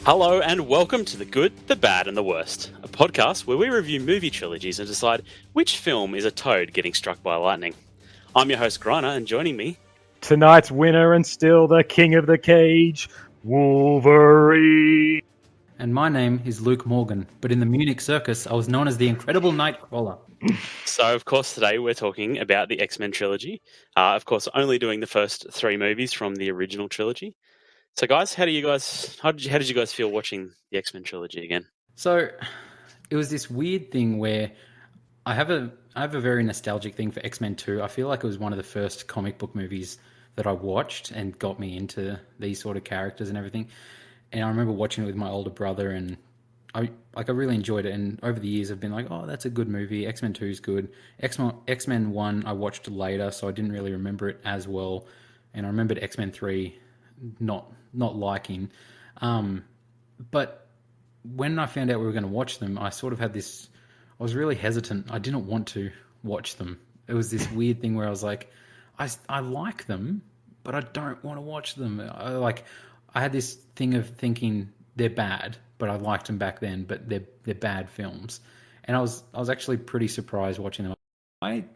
Hello and welcome to The Good, the Bad and the Worst, a podcast where we review movie trilogies and decide which film is a toad getting struck by lightning. I'm your host Greiner, and joining me... Tonight's winner and still the king of the cage, Wolverine. And my name is Luke Morgan, but in the Munich circus I was known as the Incredible Nightcrawler. So, of course, today we're talking about the X-Men trilogy. Of course, only doing the first three movies from the original trilogy. So, guys, how did you guys feel watching the X-Men trilogy again? So, it was this weird thing where I have a very nostalgic thing for X-Men 2. I feel like it was one of the first comic book movies that I watched and got me into these sort of characters and everything. And I remember watching it with my older brother, and I really enjoyed it. And over the years, I've been like, oh, that's a good movie. X-Men 2 is good. X-Men 1 I watched later, so I didn't really remember it as well. And I remembered X-Men 3 not liking. But when I found out we were going to watch them, I sort of had this... I was really hesitant. I didn't want to watch them. It was this weird thing where I was like, I like them, but I don't want to watch them. I had this thing of thinking they're bad, but I liked them back then, but they're bad films. And I was actually pretty surprised watching them.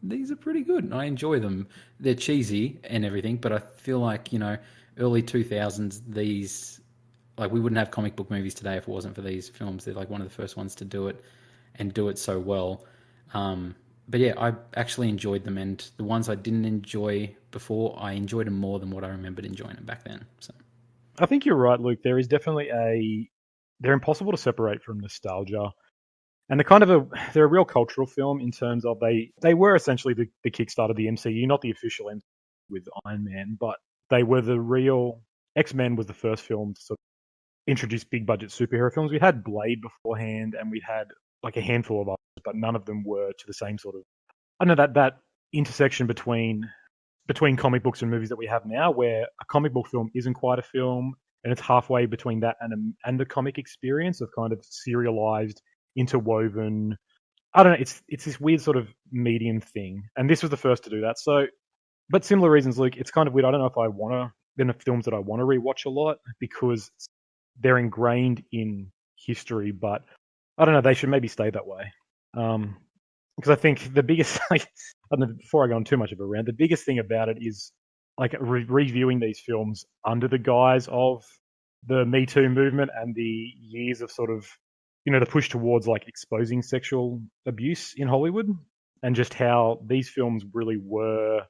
These are pretty good. I enjoy them. They're cheesy and everything, but I feel like, early 2000s, these... Like, we wouldn't have comic book movies today if it wasn't for these films. They're like one of the first ones to do it and do it so well. But yeah, I actually enjoyed them, and the ones I didn't enjoy before, I enjoyed them more than what I remembered enjoying them back then. So I think you're right, Luke. There is definitely they're impossible to separate from nostalgia. And they're a real cultural film in terms of they were essentially the kickstart of the MCU, not the official MCU with Iron Man, but they were the real... X-Men was the first film to sort of introduce big budget superhero films. We had Blade beforehand, and we had like a handful of others, but none of them were to the same sort of... I know that intersection between comic books and movies that we have now, where a comic book film isn't quite a film, and it's halfway between that and the comic experience of kind of serialized, interwoven... I don't know, it's this weird sort of medium thing, and this was the first to do that. So, but similar reasons, Luke, it's kind of weird. I don't know if I want to... They're films that I want to rewatch a lot because they're ingrained in history, but I don't know, they should maybe stay that way. Because I think the biggest... before I go on too much of a rant, the biggest thing about it is like reviewing these films under the guise of the Me Too movement and the years of sort of, the push towards like exposing sexual abuse in Hollywood, and just how these films really were...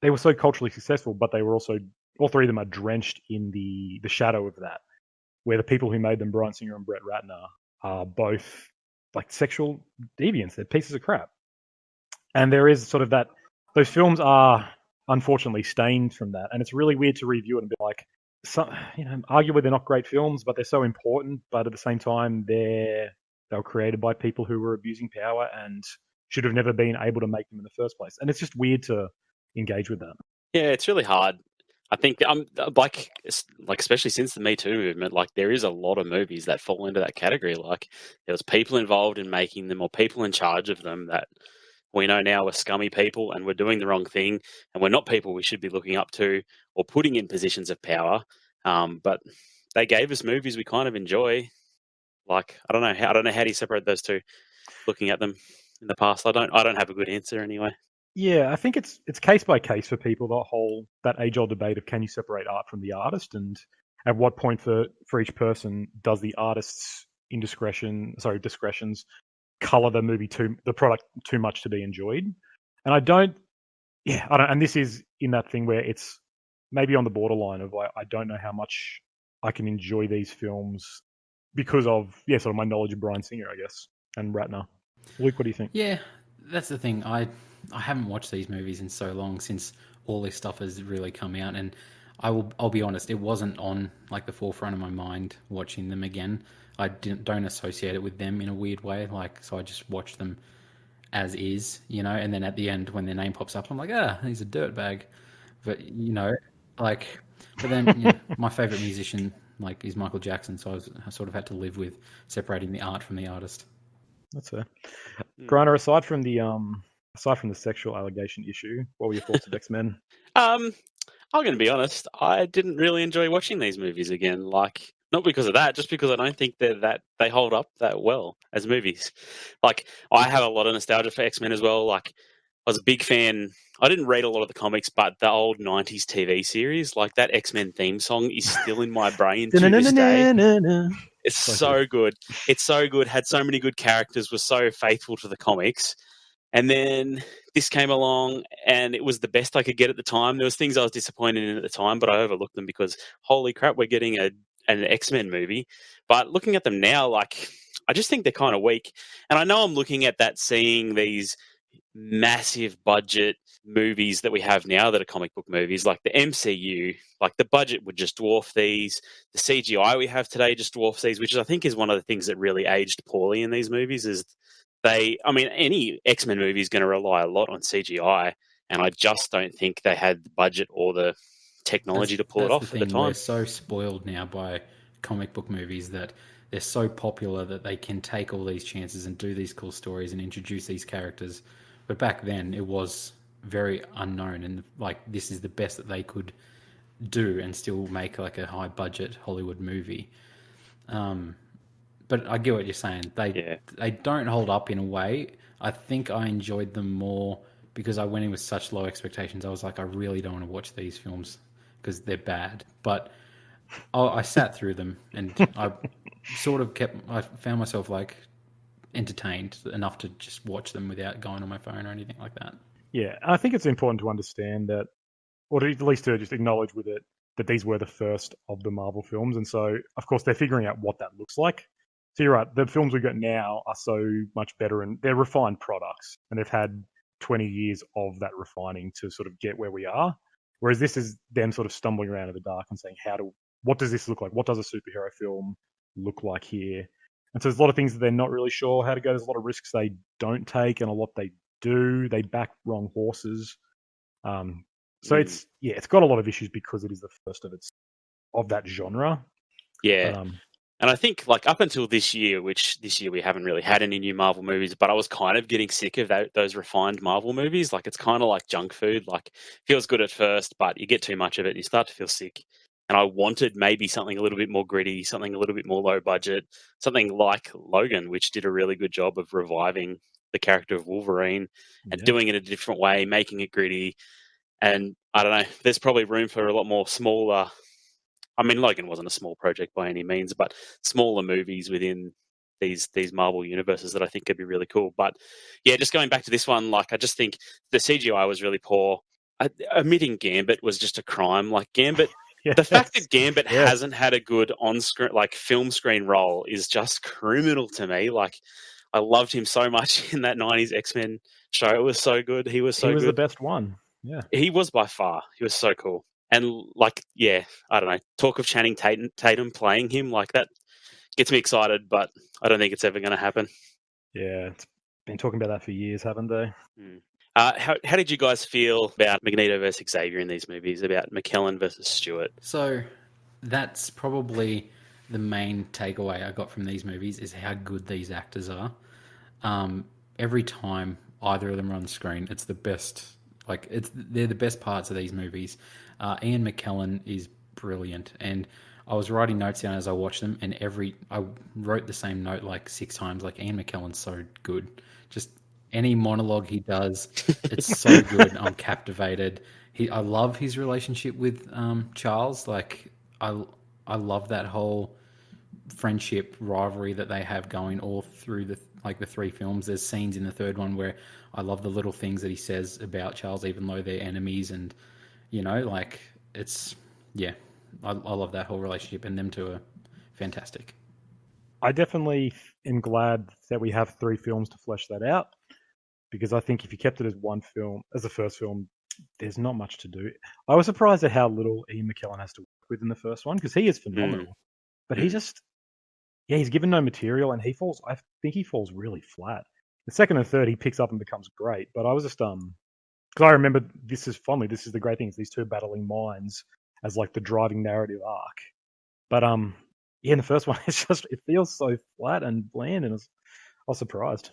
They were so culturally successful, but they were also... All three of them are drenched in the shadow of that, where the people who made them, Bryan Singer and Brett Ratner, are both like sexual deviants. They're pieces of crap. And there is sort of that... Those films are unfortunately stained from that, and it's really weird to review it and be like, arguably they're not great films, but they're so important. But at the same time, they were created by people who were abusing power and should have never been able to make them in the first place. And it's just weird to engage with that. Yeah, it's really hard. I think, like especially since the Me Too movement, like there is a lot of movies that fall into that category. Like there was people involved in making them, or people in charge of them, that we know now are scummy people and we're doing the wrong thing, and we're not people we should be looking up to or putting in positions of power. But they gave us movies we kind of enjoy. Like I don't know how do you separate those two? Looking at them in the past, I don't have a good answer anyway. Yeah, I think it's case by case for people. That age old debate of can you separate art from the artist, and at what point for each person does the artist's discretions color the product too much to be enjoyed. And I don't. And this is in that thing where it's maybe on the borderline of I don't know how much I can enjoy these films because of sort of my knowledge of Bryan Singer, I guess, and Ratner. Luke, what do you think? yeah, that's the thing. I haven't watched these movies in so long since all this stuff has really come out, and I'll be honest, it wasn't on like the forefront of my mind watching them again. I don't associate it with them in a weird way, so I just watched them as is, and then at the end when their name pops up, I'm like, he's a dirtbag. But but then my favorite musician is Michael Jackson, so I sort of had to live with separating the art from the artist. That's fair. Greiner, aside from the sexual allegation issue, what were your thoughts of X-Men? I'm going to be honest. I didn't really enjoy watching these movies again. Like Not because of that, just because I don't think they hold up that well as movies. Like, I have a lot of nostalgia for X-Men as well. Like, I was a big fan. I didn't read a lot of the comics, but the old 90s TV series, like that X-Men theme song is still in my brain to this day. It's so good. It's so good. Had so many good characters, was so faithful to the comics. And then this came along, and it was the best I could get at the time. There was things I was disappointed in at the time, but I overlooked them because, holy crap, we're getting an X-Men movie. But looking at them now, like, I just think they're kind of weak. And I know I'm looking at that, seeing these massive budget movies that we have now that are comic book movies, like the MCU, like the budget would just dwarf these. The CGI we have today just dwarfs these, which I think is one of the things that really aged poorly in these movies is any X-Men movie is going to rely a lot on CGI, and I just don't think they had the budget or the technology to pull it off at the time. We're so spoiled now by comic book movies that they're so popular that they can take all these chances and do these cool stories and introduce these characters. But back then, it was very unknown, and like this is the best that they could do and still make like a high budget Hollywood movie. But I get what you're saying. They don't hold up in a way. I think I enjoyed them more because I went in with such low expectations. I was like, I really don't want to watch these films because they're bad. But I sat through them, and I found myself like entertained enough to just watch them without going on my phone or anything like that. Yeah, I think it's important to understand that, or at least to just acknowledge with it, that these were the first of the Marvel films. And so, of course, they're figuring out what that looks like. So you're right, the films we've got now are so much better, and they're refined products, and they've had 20 years of that refining to sort of get where we are. Whereas this is them sort of stumbling around in the dark and saying, what does this look like? What does a superhero film look like here? And so there's a lot of things that they're not really sure how to go. There's a lot of risks they don't take, and a lot they do. They back wrong horses. It's got a lot of issues because it is the first of that genre. Yeah. And I think, like, up until this year, which this year we haven't really had any new Marvel movies, but I was kind of getting sick of those refined Marvel movies. Like, it's kind of like junk food. Like, feels good at first, but you get too much of it and you start to feel sick. And I wanted maybe something a little bit more gritty, something a little bit more low budget, something like Logan, which did a really good job of reviving the character of Wolverine and doing it a different way, making it gritty. And I don't know, there's probably room for a lot more smaller. I mean, Logan wasn't a small project by any means, but smaller movies within these Marvel universes that I think could be really cool. But yeah, just going back to this one, like, I just think the CGI was really poor. Omitting Gambit was just a crime. Like, Gambit, the fact that Gambit hasn't had a good on-screen, like, film screen role is just criminal to me. Like, I loved him so much in that 90s X-Men show. It was so good. He was good. The best one. Yeah. He was by far. He was so cool. And, like, yeah, I don't know. Talk of Channing Tatum playing him, like, that gets me excited, but I don't think it's ever going to happen. Yeah, it's been talking about that for years, haven't they? How did you guys feel about Magneto versus Xavier in these movies, about McKellen versus Stewart? So that's probably the main takeaway I got from these movies is how good these actors are. Every time either of them are on screen, it's the best. Like, they're the best parts of these movies. Ian McKellen is brilliant, and I was writing notes down as I watched them, and I wrote the same note like 6 times. Like, Ian McKellen's so good. Just any monologue he does, it's so good. I'm captivated. I love his relationship with Charles. Like, I love that whole friendship rivalry that they have going all through the 3 films. There's scenes in the third one where I love the little things that he says about Charles, even though they're enemies, and like, it's I love that whole relationship, and them two are fantastic. I definitely am glad that we have 3 films to flesh that out, because I think if you kept it as one film, as the first film, there's not much to do. I was surprised at how little Ian McKellen has to work with in the first one, because he is phenomenal. But he just, he's given no material, and I think he falls really flat. The second and third, he picks up and becomes great. But I was just, because I remember this is the great thing, is these 2 battling minds as like the driving narrative arc. But in the first one, it feels so flat and bland, and I was surprised.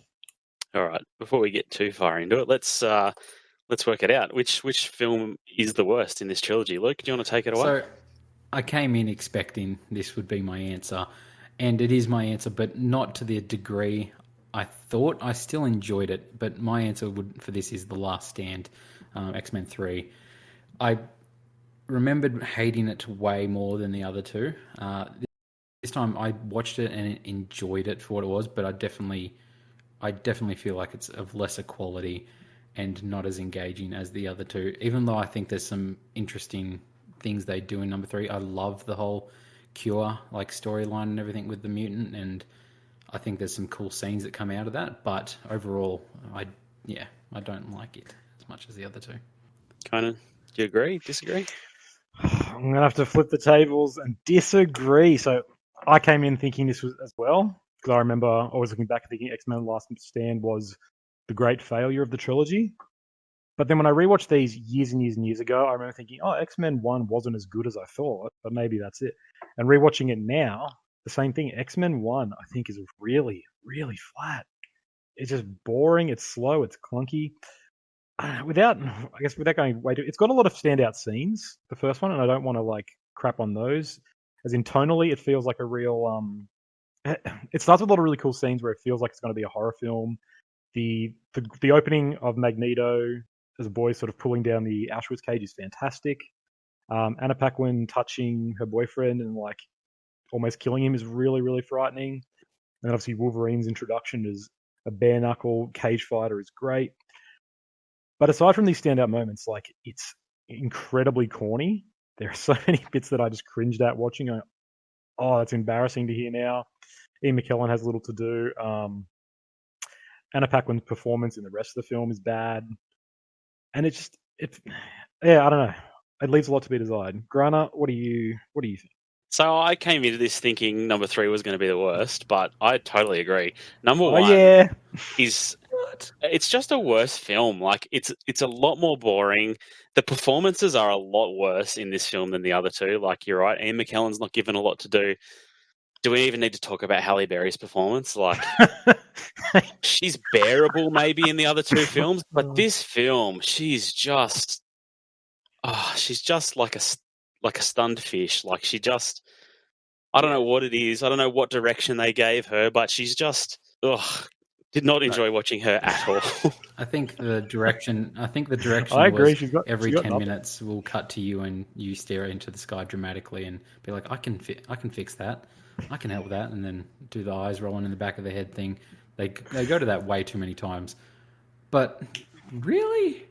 All right, before we get too far into it, let's work it out. Which film is the worst in this trilogy? Luke, do you want to take it away? So I came in expecting this would be my answer, and it is my answer, but not to the degree I thought. I still enjoyed it, but my answer for this is The Last Stand, X-Men 3. I remembered hating it way more than the other two. This time I watched it and enjoyed it for what it was, but I definitely feel like it's of lesser quality and not as engaging as the other two. Even though I think there's some interesting things they do in number 3. I love the whole Cure like storyline and everything with the mutant, and I think there's some cool scenes that come out of that. But overall, I don't like it as much as the other two. Conan, do you agree? Disagree? I'm going to have to flip the tables and disagree. So I came in thinking this was as well, because I remember I was looking back thinking X-Men Last Stand was the great failure of the trilogy. But then when I rewatched these years and years and years ago, I remember thinking, oh, X-Men 1 wasn't as good as I thought, but maybe that's it. And rewatching it now, the same thing. X-Men 1, I think, is really, really flat. It's just boring. It's slow. It's clunky. Without going way too, it's got a lot of standout scenes, the first one, and I don't want to like crap on those. As in tonally, it feels like a real it starts with a lot of really cool scenes where it feels like it's going to be a horror film. The opening of Magneto as a boy sort of pulling down the Auschwitz cage is fantastic. Anna Paquin touching her boyfriend and like almost killing him is really, really frightening. And obviously Wolverine's introduction as a bare knuckle cage fighter is great. But aside from these standout moments, like it's incredibly corny. There are so many bits that I just cringed at watching. Oh, that's embarrassing to hear now. Ian McKellen has little to do. Anna Paquin's performance in the rest of the film is bad. And I don't know. It leaves a lot to be desired. Greiner, what do you think? So I came into this thinking number 3 was going to be the worst, but I totally agree. Number 1 is it's just a worse film. Like it's a lot more boring. The performances are a lot worse in this film than the other two. Like you're right, Ian McKellen's not given a lot to do. Do we even need to talk about Halle Berry's performance? Like she's bearable maybe in the other two films, but this film, she's just like a stunned fish. Like she just, I don't know what it is. I don't know what direction they gave her, but she's just, did not enjoy watching her at all. I think the direction. I agree. Was every 10 minutes we'll cut to you and you stare into the sky dramatically and be like, I can fix that. I can help with that, and then do the eyes rolling in the back of the head thing. They go to that way too many times. But really,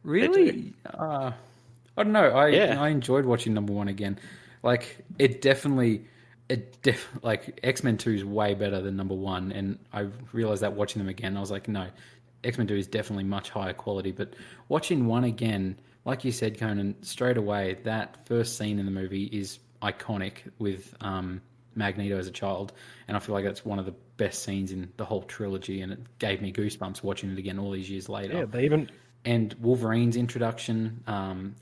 I don't know. I enjoyed watching number 1 again. Like like X-Men 2 is way better than number 1, and I realized that watching them again. I was like, no, X-Men 2 is definitely much higher quality. But watching 1 again, like you said, Conan, straight away, that first scene in the movie is iconic with Magneto as a child, and I feel like that's one of the best scenes in the whole trilogy, and it gave me goosebumps watching it again all these years later. Yeah, and Wolverine's introduction,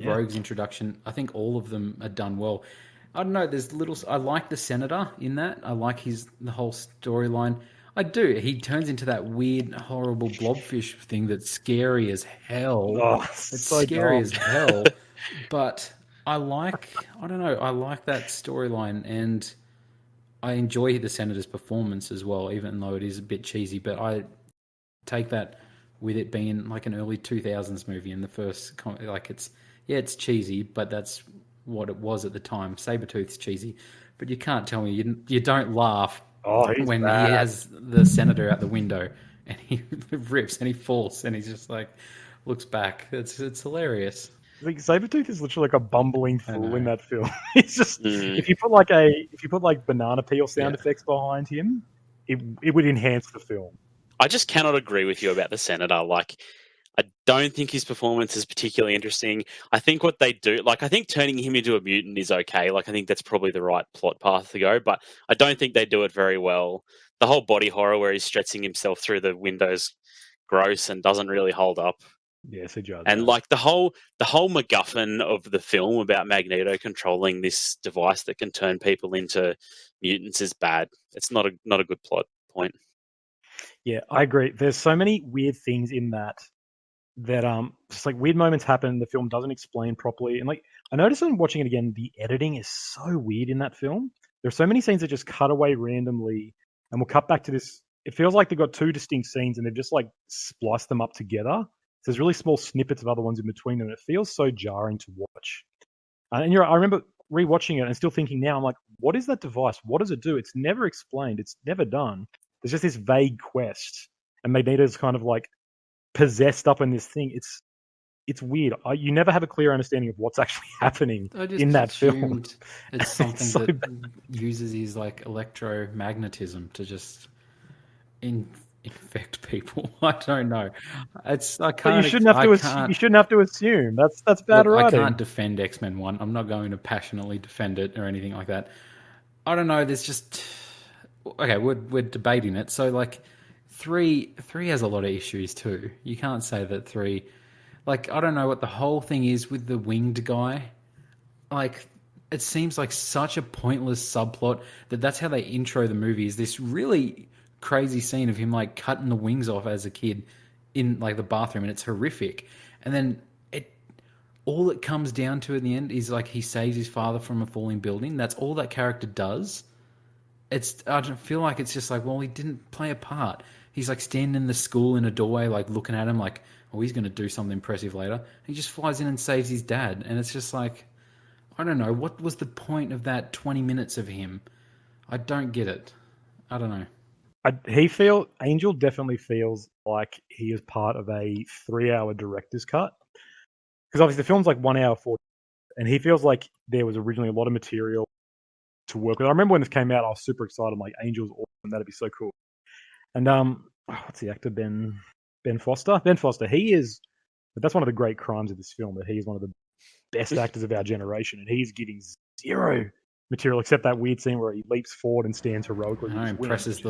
Rogue's introduction, I think all of them are done well. I don't know, I like the Senator in that. I like the whole storyline. I do. He turns into that weird, horrible blobfish thing that's scary as hell. Oh, it's so scary dumb. as hell. But I like that storyline, and I enjoy the Senator's performance as well, even though it is a bit cheesy. But I take that with it being like an early 2000s movie, and the first, like it's cheesy, but that's what it was at the time. Sabretooth's cheesy, but you can't tell me you don't laugh when he has the Senator out the window and he rips and he falls and he's just like looks back. It's hilarious. Like Sabretooth is literally like a bumbling fool in that film. It's just if you put like banana peel sound effects behind him, it would enhance the film. I just cannot agree with you about the Senator. Like, I don't think his performance is particularly interesting. I think what they do, like, I think turning him into a mutant is okay. Like, I think that's probably the right plot path to go, but I don't think they do it very well. The whole body horror where he's stretching himself through the windows, gross and doesn't really hold up. Yes, he does. And like the whole MacGuffin of the film about Magneto controlling this device that can turn people into mutants is bad. It's not a good plot point. Yeah, I agree. There's so many weird things in that that just like weird moments happen. The film doesn't explain properly, and like I noticed when watching it again, the editing is so weird in that film. There's so many scenes that just cut away randomly, and we'll cut back to this. It feels like they've got two distinct scenes, and they've just like spliced them up together. So there's really small snippets of other ones in between them. And it feels so jarring to watch. And I remember rewatching it and still thinking now, I'm like, what is that device? What does it do? It's never explained. It's never done. There's just this vague quest, and Magneto's kind of like possessed up in this thing. It's weird. You never have a clear understanding of what's actually happening in that film. It's something so that uses his like electromagnetism to just infect people. I don't know. It's I can't. You shouldn't have to assume. That's bad writing. I can't defend X-Men 1. I'm not going to passionately defend it or anything like that. I don't know. There's just okay. We're debating it. So like. Three has a lot of issues too. You can't say that 3... Like, I don't know what the whole thing is with the winged guy. Like, it seems like such a pointless subplot that's how they intro the movie, is this really crazy scene of him, like, cutting the wings off as a kid in, like, the bathroom, and it's horrific. And then all it comes down to in the end is, like, he saves his father from a falling building. That's all that character does. I don't feel like it's just like, well, he didn't play a part. He's like standing in the school in a doorway, like looking at him like, oh, he's going to do something impressive later. He just flies in and saves his dad. And it's just like, I don't know. What was the point of that 20 minutes of him? I don't get it. I don't know. Angel definitely feels like he is part of a 3-hour director's cut. Because obviously the film's like 1 hour 40. And he feels like there was originally a lot of material to work with. I remember when this came out, I was super excited. I'm like, Angel's awesome. That'd be so cool. And what's the actor? Ben Foster. Ben Foster. That's one of the great crimes of this film, that he's one of the best actors of our generation, and he's getting zero material except that weird scene where he leaps forward and stands heroically. Impresses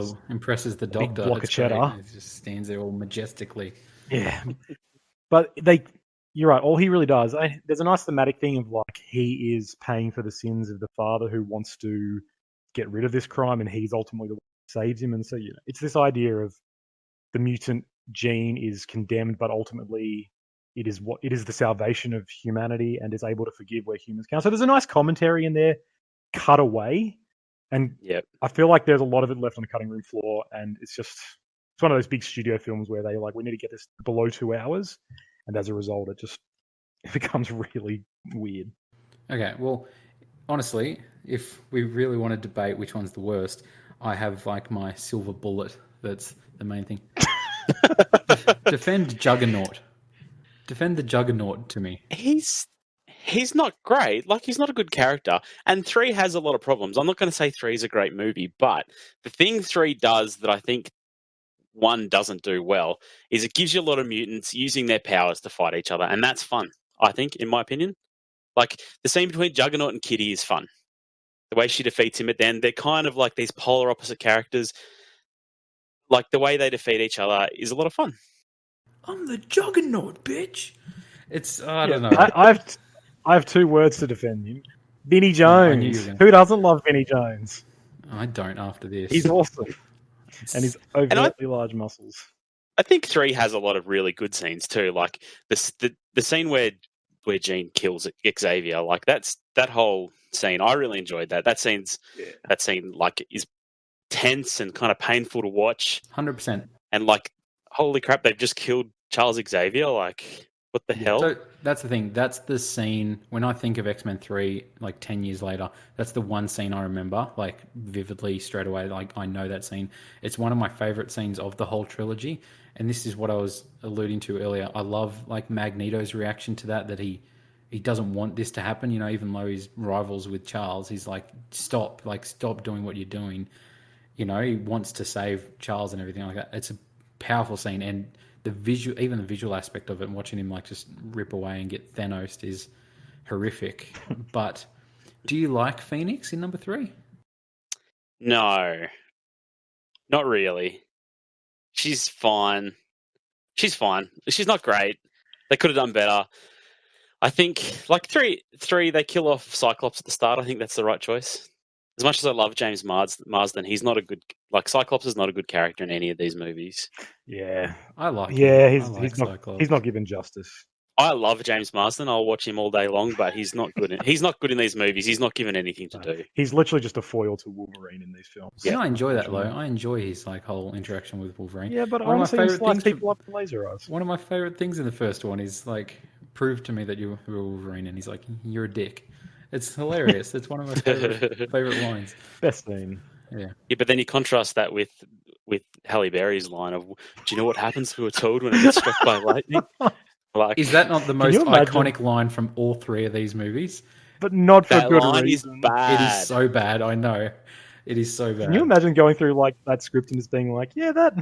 the doctor. Block of cheddar. He just stands there all majestically. Yeah, but you're right. All he really does. There's a nice thematic thing of like he is paying for the sins of the father who wants to get rid of this crime, and he's ultimately the one who saves him. And so it's this idea of the mutant gene is condemned, but ultimately it is the salvation of humanity and is able to forgive where humans can't. So there's a nice commentary in there, cut away, and I feel like there's a lot of it left on the cutting room floor, and it's one of those big studio films where they like, we need to get this below 2 hours, and as a result, it becomes really weird. Okay, well, honestly, if we really want to debate which one's the worst, I have like my silver bullet. That's the main thing. Defend Juggernaut. Defend the Juggernaut to me. He's not great. Like, he's not a good character. And 3 has a lot of problems. I'm not going to say 3 is a great movie, but the thing 3 does that I think 1 doesn't do well is it gives you a lot of mutants using their powers to fight each other, and that's fun, I think, in my opinion. Like, the scene between Juggernaut and Kitty is fun. The way she defeats him at the end, they're kind of like these polar opposite characters. Like, the way they defeat each other is a lot of fun. I'm the Juggernaut, bitch. I don't know. I have 2 words to defend him. Vinnie Jones. Who doesn't love Vinnie Jones? I don't after this. He's awesome. And he's overtly large muscles. I think 3 has a lot of really good scenes too. Like the scene where Jean kills Xavier. Like that whole scene. I really enjoyed that. That scene like is tense and kind of painful to watch. 100%. And like, holy crap, they've just killed Charles Xavier. Like, what the hell? So that's the thing. That's the scene when I think of X-Men 3, like 10 years later. That's the one scene I remember, like vividly straight away. Like, I know that scene. It's one of my favorite scenes of the whole trilogy. And this is what I was alluding to earlier. I love like Magneto's reaction to that he doesn't want this to happen. You know, even though he's rivals with Charles, he's like, stop doing what you're doing. You know, he wants to save Charles and everything like that. It's a powerful scene, and the visual aspect of it, and watching him like just rip away and get Thanos is horrific. But do you like Phoenix in number 3? No, not really. She's fine. She's not great. They could have done better. I think like 3, they kill off Cyclops at the start. I think that's the right choice. as much as I love James Marsden, he's not a good Cyclops is not a good character in any of these movies. Yeah, I like yeah, him. he's not given justice. I love James Marsden. I'll watch him all day long, but he's not good. He's not good in these movies. He's not given anything to do. He's literally just a foil to Wolverine in these films. Yeah, and I enjoy that though. I enjoy his whole interaction with Wolverine. Yeah, but I want to see him slice people up with laser eyes. One of my favorite things in the first one is prove to me that you're Wolverine, and he's like, you're a dick. It's hilarious. It's one of my favorite lines. Best scene. Yeah. Yeah, but then you contrast that with Halle Berry's line of, "Do you know what happens to a toad when it gets struck by lightning?" Is that not the most iconic line from all three of these movies? But not for good line reason. Is bad. It is so bad. I know. It is so bad. Can you imagine going through that script and just being like, yeah, that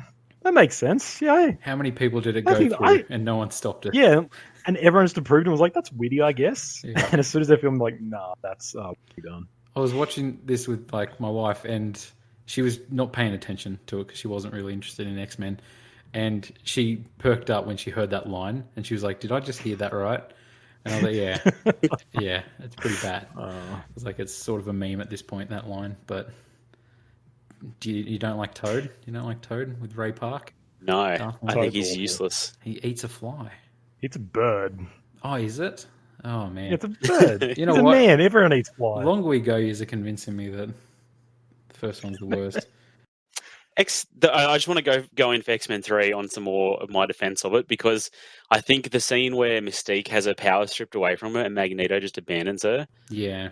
makes sense. Yeah. How many people did it go through and no one stopped it? Yeah, and everyone just approved and was like, that's witty, I guess. Yeah. And as soon as they filmed, like, nah, that's done. I was watching this with my wife, and she was not paying attention to it because she wasn't really interested in X-Men. And she perked up when she heard that line, and she was like, "Did I just hear that right?" And I was like, "Yeah, yeah, it's pretty bad." It's like it's sort of a meme at this point, that line. But you don't like Toad? You don't like Toad with Ray Park? No, I think he's useless. He eats a fly. It's a bird. Oh, is it? Oh man, it's a bird. You know He's what? A man. Everyone eats flies. The longer we go, you're convincing me that the first one's the worst. I just want to go in for X-Men 3 on some more of my defense of it, because I think the scene where Mystique has her power stripped away from her and Magneto just abandons her. Yeah.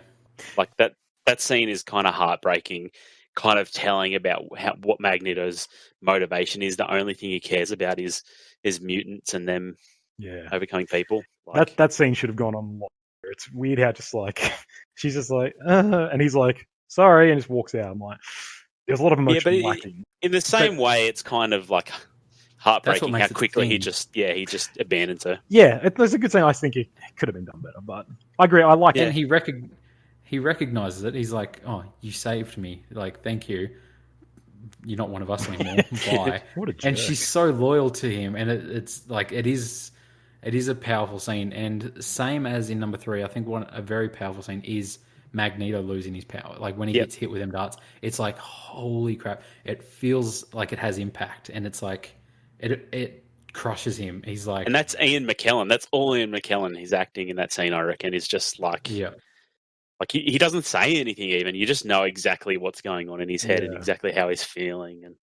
Like that scene is kind of heartbreaking, kind of telling about what Magneto's motivation is. The only thing he cares about is mutants and them overcoming people. That scene should have gone on longer. It's weird how just she's just like, and he's like, sorry, and just walks out. I'm like, there's a lot of emotion lacking. In the same way, it's kind of like heartbreaking how quickly he just abandons her. Yeah, it's a good thing. I think it could have been done better, but I agree. I like it. And he recognizes it. He's like, "Oh, you saved me. Like, thank you. You're not one of us anymore. Bye." What a jerk. And she's so loyal to him, and it's like it is a powerful scene. And same as in number 3, I think a very powerful scene is Magneto losing his power. Like when he gets hit with them darts, it's like, holy crap. It feels like it has impact, and it's like it crushes him. He's like, and that's Ian McKellen. That's all Ian McKellen. He's acting in that scene, I reckon, is just like, like he doesn't say anything even. You just know exactly what's going on in his head and exactly how he's feeling, and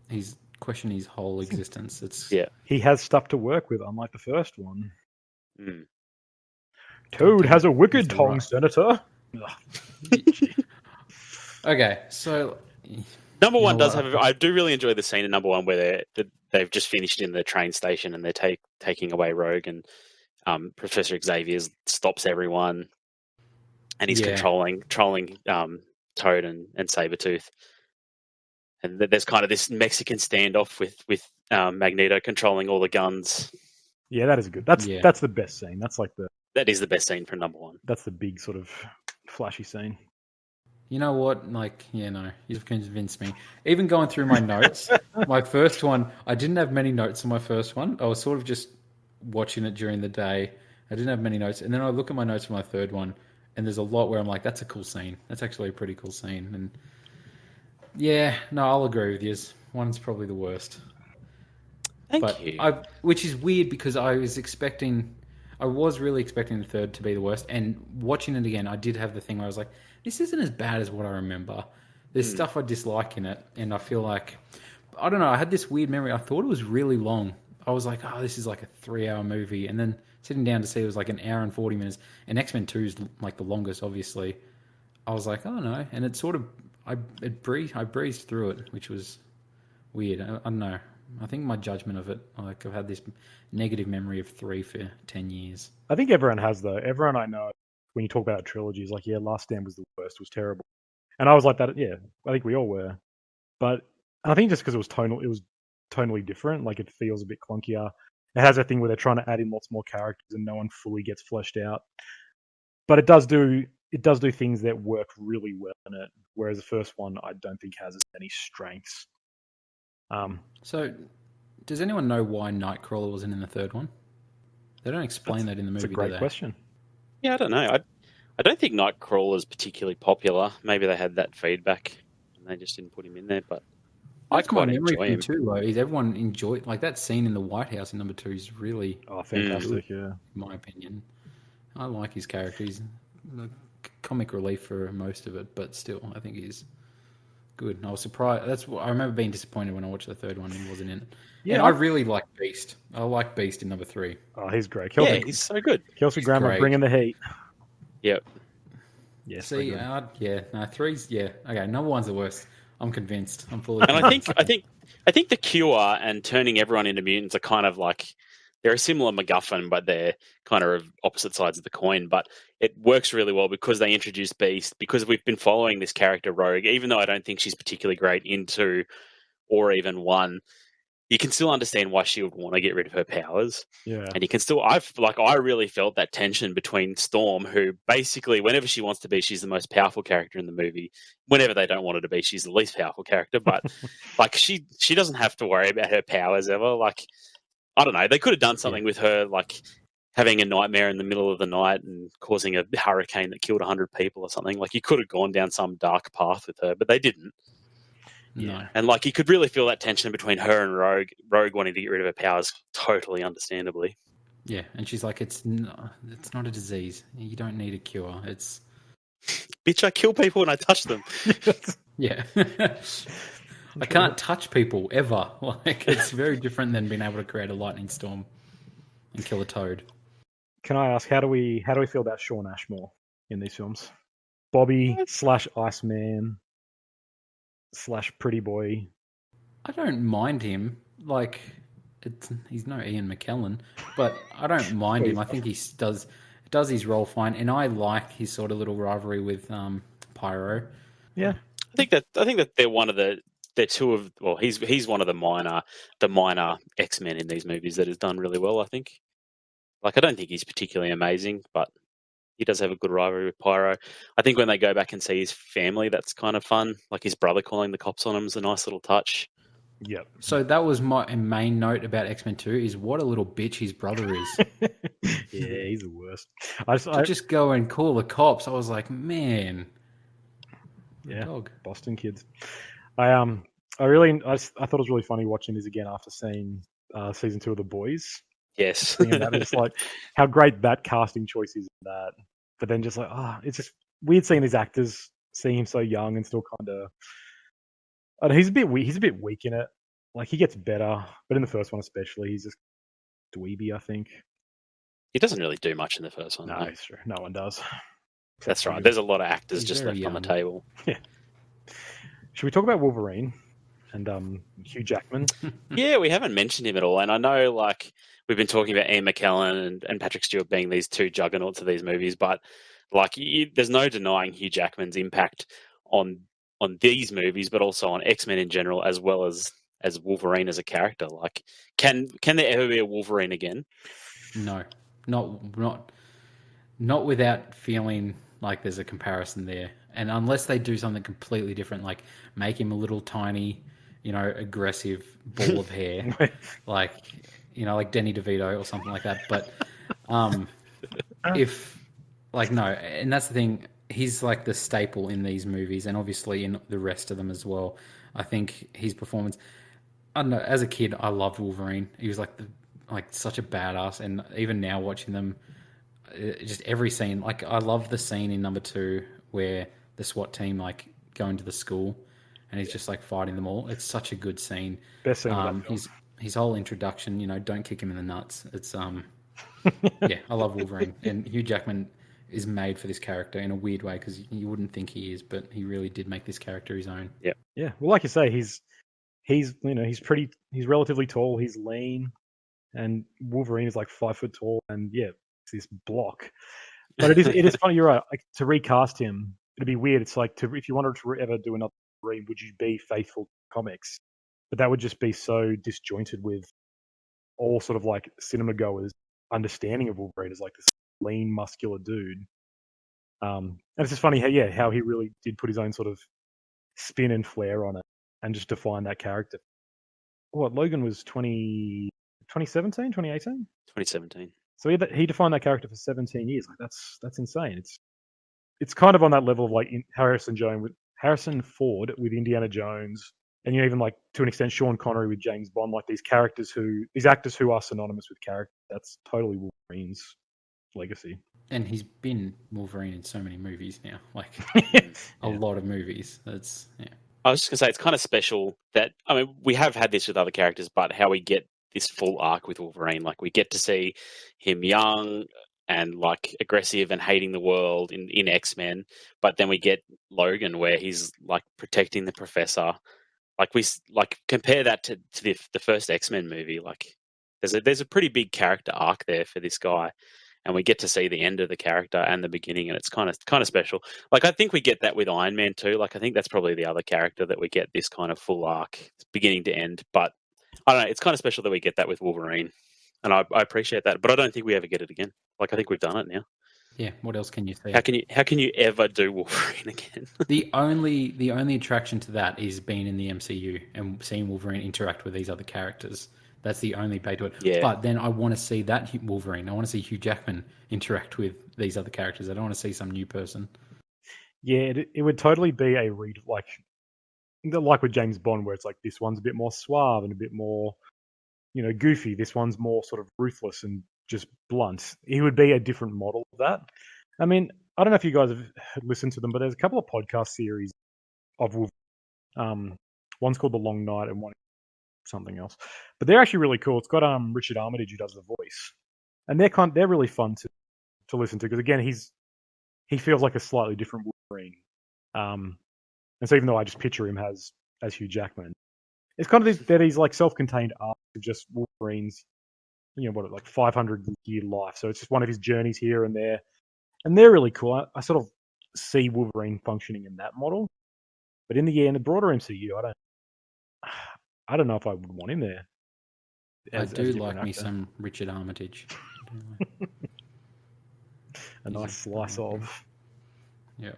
he's questioning his whole existence. It's he has stuff to work with, unlike the first one. Mm. Toad has a wicked tongue, Senator. Okay, so number 1 does have. I do really enjoy the scene in number 1 where they've just finished in the train station and they're taking away Rogue, and Professor Xavier stops everyone, and he's trolling Toad and Sabretooth, and there's kind of this Mexican standoff with Magneto controlling all the guns. Yeah, that is good. That's the best scene. That is the best scene for number 1. That's the big sort of flashy scene. You know what? You've convinced me. Even going through my notes, my first one, I didn't have many notes on my first one. I was sort of just watching it during the day. I didn't have many notes. And then I look at my notes for my third one, and there's a lot where I'm like, that's a cool scene. That's actually a pretty cool scene. And I'll agree with you. One's probably the worst. Thank you. Which is weird because I was really expecting the third to be the worst. And watching it again, I did have the thing where I was like, this isn't as bad as what I remember. There's stuff I dislike in it, and I feel like, I don't know, I had this weird memory. I thought it was really long. I was like, oh, this is like a 3-hour movie. And then sitting down to see it was like an hour and 40 minutes. And X-Men 2 is like the longest, obviously. I was like, oh no. And it sort of, I breezed through it, which was weird. I don't know. I think my judgment of it, like I've had this negative memory of 3 for 10 years. I think everyone has, though. Everyone I know, when you talk about trilogies, like, Last Stand was the worst, was terrible. And I was like that, I think we all were. But I think just because it was tonally different, like it feels a bit clunkier. It has a thing where they're trying to add in lots more characters and no one fully gets fleshed out. But it does do things that work really well in it, whereas the first one I don't think has as many strengths. So, does anyone know why Nightcrawler wasn't in the third one? They don't explain that in the movie. It's a great question. Yeah, I don't know. I don't think Nightcrawler's particularly popular. Maybe they had that feedback and they just didn't put him in there. But I That's my quite memory enjoy from him. too. Though, is everyone enjoyed like that scene in the White House in number 2 is really fantastic. Yeah, in my opinion. I like his character. He's comic relief for most of it, but still, I think he's good. And I was surprised. That's what I remember being disappointed when I watched the third one and he wasn't in it. Yeah, and I really like Beast. I like Beast in number 3. Oh, he's great. He's so good. Kelsey Grammer bringing the heat. Yep. Yeah. See, so yeah, no, 3's okay. Number 1's the worst. I'm convinced. I'm fully. And I think the cure and turning everyone into mutants are kind of like they're a similar MacGuffin, but they're kind of opposite sides of the coin. But it works really well because they introduce Beast. Because we've been following this character Rogue, even though I don't think she's particularly great in 2 or even 1. You can still understand why she would want to get rid of her powers. Yeah. And you can still, I really felt that tension between Storm, who basically, whenever she wants to be, she's the most powerful character in the movie. Whenever they don't want her to be, she's the least powerful character. But like, she doesn't have to worry about her powers ever. Like, I don't know. They could have done something with her, like having a nightmare in the middle of the night and causing a hurricane that killed 100 people or something. Like, you could have gone down some dark path with her, but they didn't. No. And like you could really feel that tension between her and Rogue. Rogue wanting to get rid of her powers, totally understandably. Yeah, and she's like, it's not a disease. You don't need a cure. It's bitch, I kill people when I touch them. Yeah. I can't touch people ever. Like it's very different than being able to create a lightning storm and kill a toad. Can I ask how do we feel about Shawn Ashmore in these films? Bobby / Iceman / Pretty Boy. I don't mind him. Like, he's no Ian McKellen, but I don't mind him. I think he does his role fine, and I like his sort of little rivalry with Pyro. Yeah, I think that they're one of they're two of he's one of the minor X-Men in these movies that has done really well. I think. Like, I don't think he's particularly amazing, but he does have a good rivalry with Pyro. I think when they go back and see his family, that's kind of fun. Like his brother calling the cops on him is a nice little touch. Yep. So that was my main note about X-Men 2 is what a little bitch his brother is. Yeah, he's the worst. I just go and call the cops. I was like, man. Yeah, dog. Boston kids. I thought it was really funny watching this again after seeing season 2 of The Boys. Yes. That is like how great that casting choice is in that. But then just like, it's just weird seeing these actors, seeing him so young and still kind of. He's a bit weak in it. Like he gets better, but in the first one especially, he's just dweeby. I think he doesn't really do much in the first one. No, it's true. No one does. That's right. There's a lot of actors just left on the table. Yeah. Should we talk about Wolverine and Hugh Jackman? Yeah, we haven't mentioned him at all, and I know like we've been talking about Ian McKellen and Patrick Stewart being these two juggernauts of these movies, but like there's no denying Hugh Jackman's impact on these movies, but also on X-Men in general, as well as Wolverine as a character. Like, can there ever be a Wolverine again? No, not without feeling like there's a comparison there, and unless they do something completely different, like make him a little tiny, aggressive ball of hair, like Danny DeVito or something like that. But if no, and that's the thing. He's like the staple in these movies, and obviously in the rest of them as well. I think his performance. I don't know. As a kid, I loved Wolverine. He was like such a badass, and even now watching them, just every scene. Like I love the scene in number 2 where the SWAT team go into the school, and he's just fighting them all. It's such a good scene. Best scene of that film. His whole introduction. Don't kick him in the nuts. It's yeah, I love Wolverine, and Hugh Jackman is made for this character in a weird way because you wouldn't think he is, but he really did make this character his own. Yeah. Yeah. Well, like you say, he's relatively tall, he's lean, and Wolverine is 5 foot tall, and yeah, it's this block. But it is funny. You're right. To recast him, it'd be weird. It's if you wanted to ever do another Wolverine, would you be faithful to comics? But that would just be so disjointed with all sort of cinema goers' understanding of Wolverine as this lean, muscular dude. And it's just funny how he really did put his own sort of spin and flair on it and just define that character. What, Logan was 2017, 2018? 2017. So he defined that character for 17 years. That's insane. it's kind of on that level of like Harrison Ford with Indiana Jones, and even like to an extent Sean Connery with James Bond, like these actors who are synonymous with character. That's totally Wolverine's legacy. And he's been Wolverine in so many movies now, like a lot of movies. That's I was just gonna say it's kind of special that we have had this with other characters, but how we get this full arc with Wolverine, like we get to see him young and like aggressive and hating the world in X-Men, but then we get Logan where he's like protecting the professor. Like we like compare that to the first X-Men movie. Like there's a pretty big character arc there for this guy, and we get to see the end of the character and the beginning, and it's kind of special. Like I think we get that with Iron Man too. Like I think that's probably the other character that we get this kind of full arc, beginning to end. But I don't know. It's kind of special that we get that with Wolverine, and I appreciate that. But I don't think we ever get it again. Like I think we've done it now. yeah. What else can you say? How can you ever do Wolverine again? The only attraction to that is being in the MCU and seeing Wolverine interact with these other characters. That's the only pay to it. Yeah. But then I want to see that Wolverine. I want to see Hugh Jackman interact with these other characters. I don't want to see some new person. Yeah, it would totally be a read like with James Bond, where it's like this one's a bit more suave and a bit more, goofy. This one's more sort of ruthless and just blunt. He would be a different model of that. I mean, I don't know if you guys have listened to them, but there's a couple of podcast series of Wolverine. One's called The Long Night and one something else, but they're actually really cool. It's got Richard Armitage who does the voice, and they're really fun to listen to because again he feels like a slightly different Wolverine. And so even though I just picture him as Hugh Jackman, it's kind of these like self-contained arcs of just Wolverine's, like 500-year life. So it's just one of his journeys here and there, and they're really cool. I sort of see Wolverine functioning in that model, but in the broader MCU, I don't know if I would want him there. I do like me some Richard Armitage. A nice slice of. Yeah.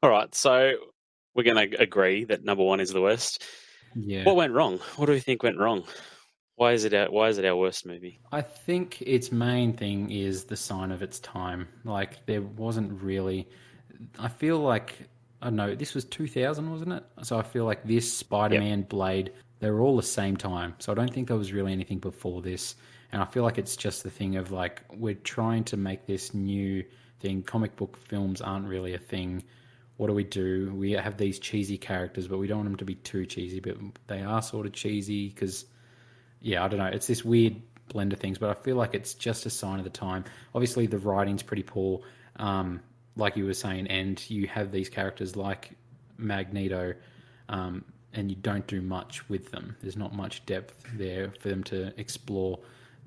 All right, so we're going to agree that number one is the worst. Yeah. What went wrong? What do we think went wrong? Why is it our worst movie? I think its main thing is the sign of its time. Like there wasn't really. I feel like I don't know. This was 2000, wasn't it? So I feel like this Spider-Man, Blade, they were all the same time. So I don't think there was really anything before this. And I feel like it's just the thing of like we're trying to make this new thing. Comic book films aren't really a thing. What do? We have these cheesy characters, but we don't want them to be too cheesy. But they are sort of cheesy because, I don't know. It's this weird blend of things. But I feel like it's just a sign of the time. Obviously, the writing's pretty poor, like you were saying, and you have these characters like Magneto, and you don't do much with them. There's not much depth there for them to explore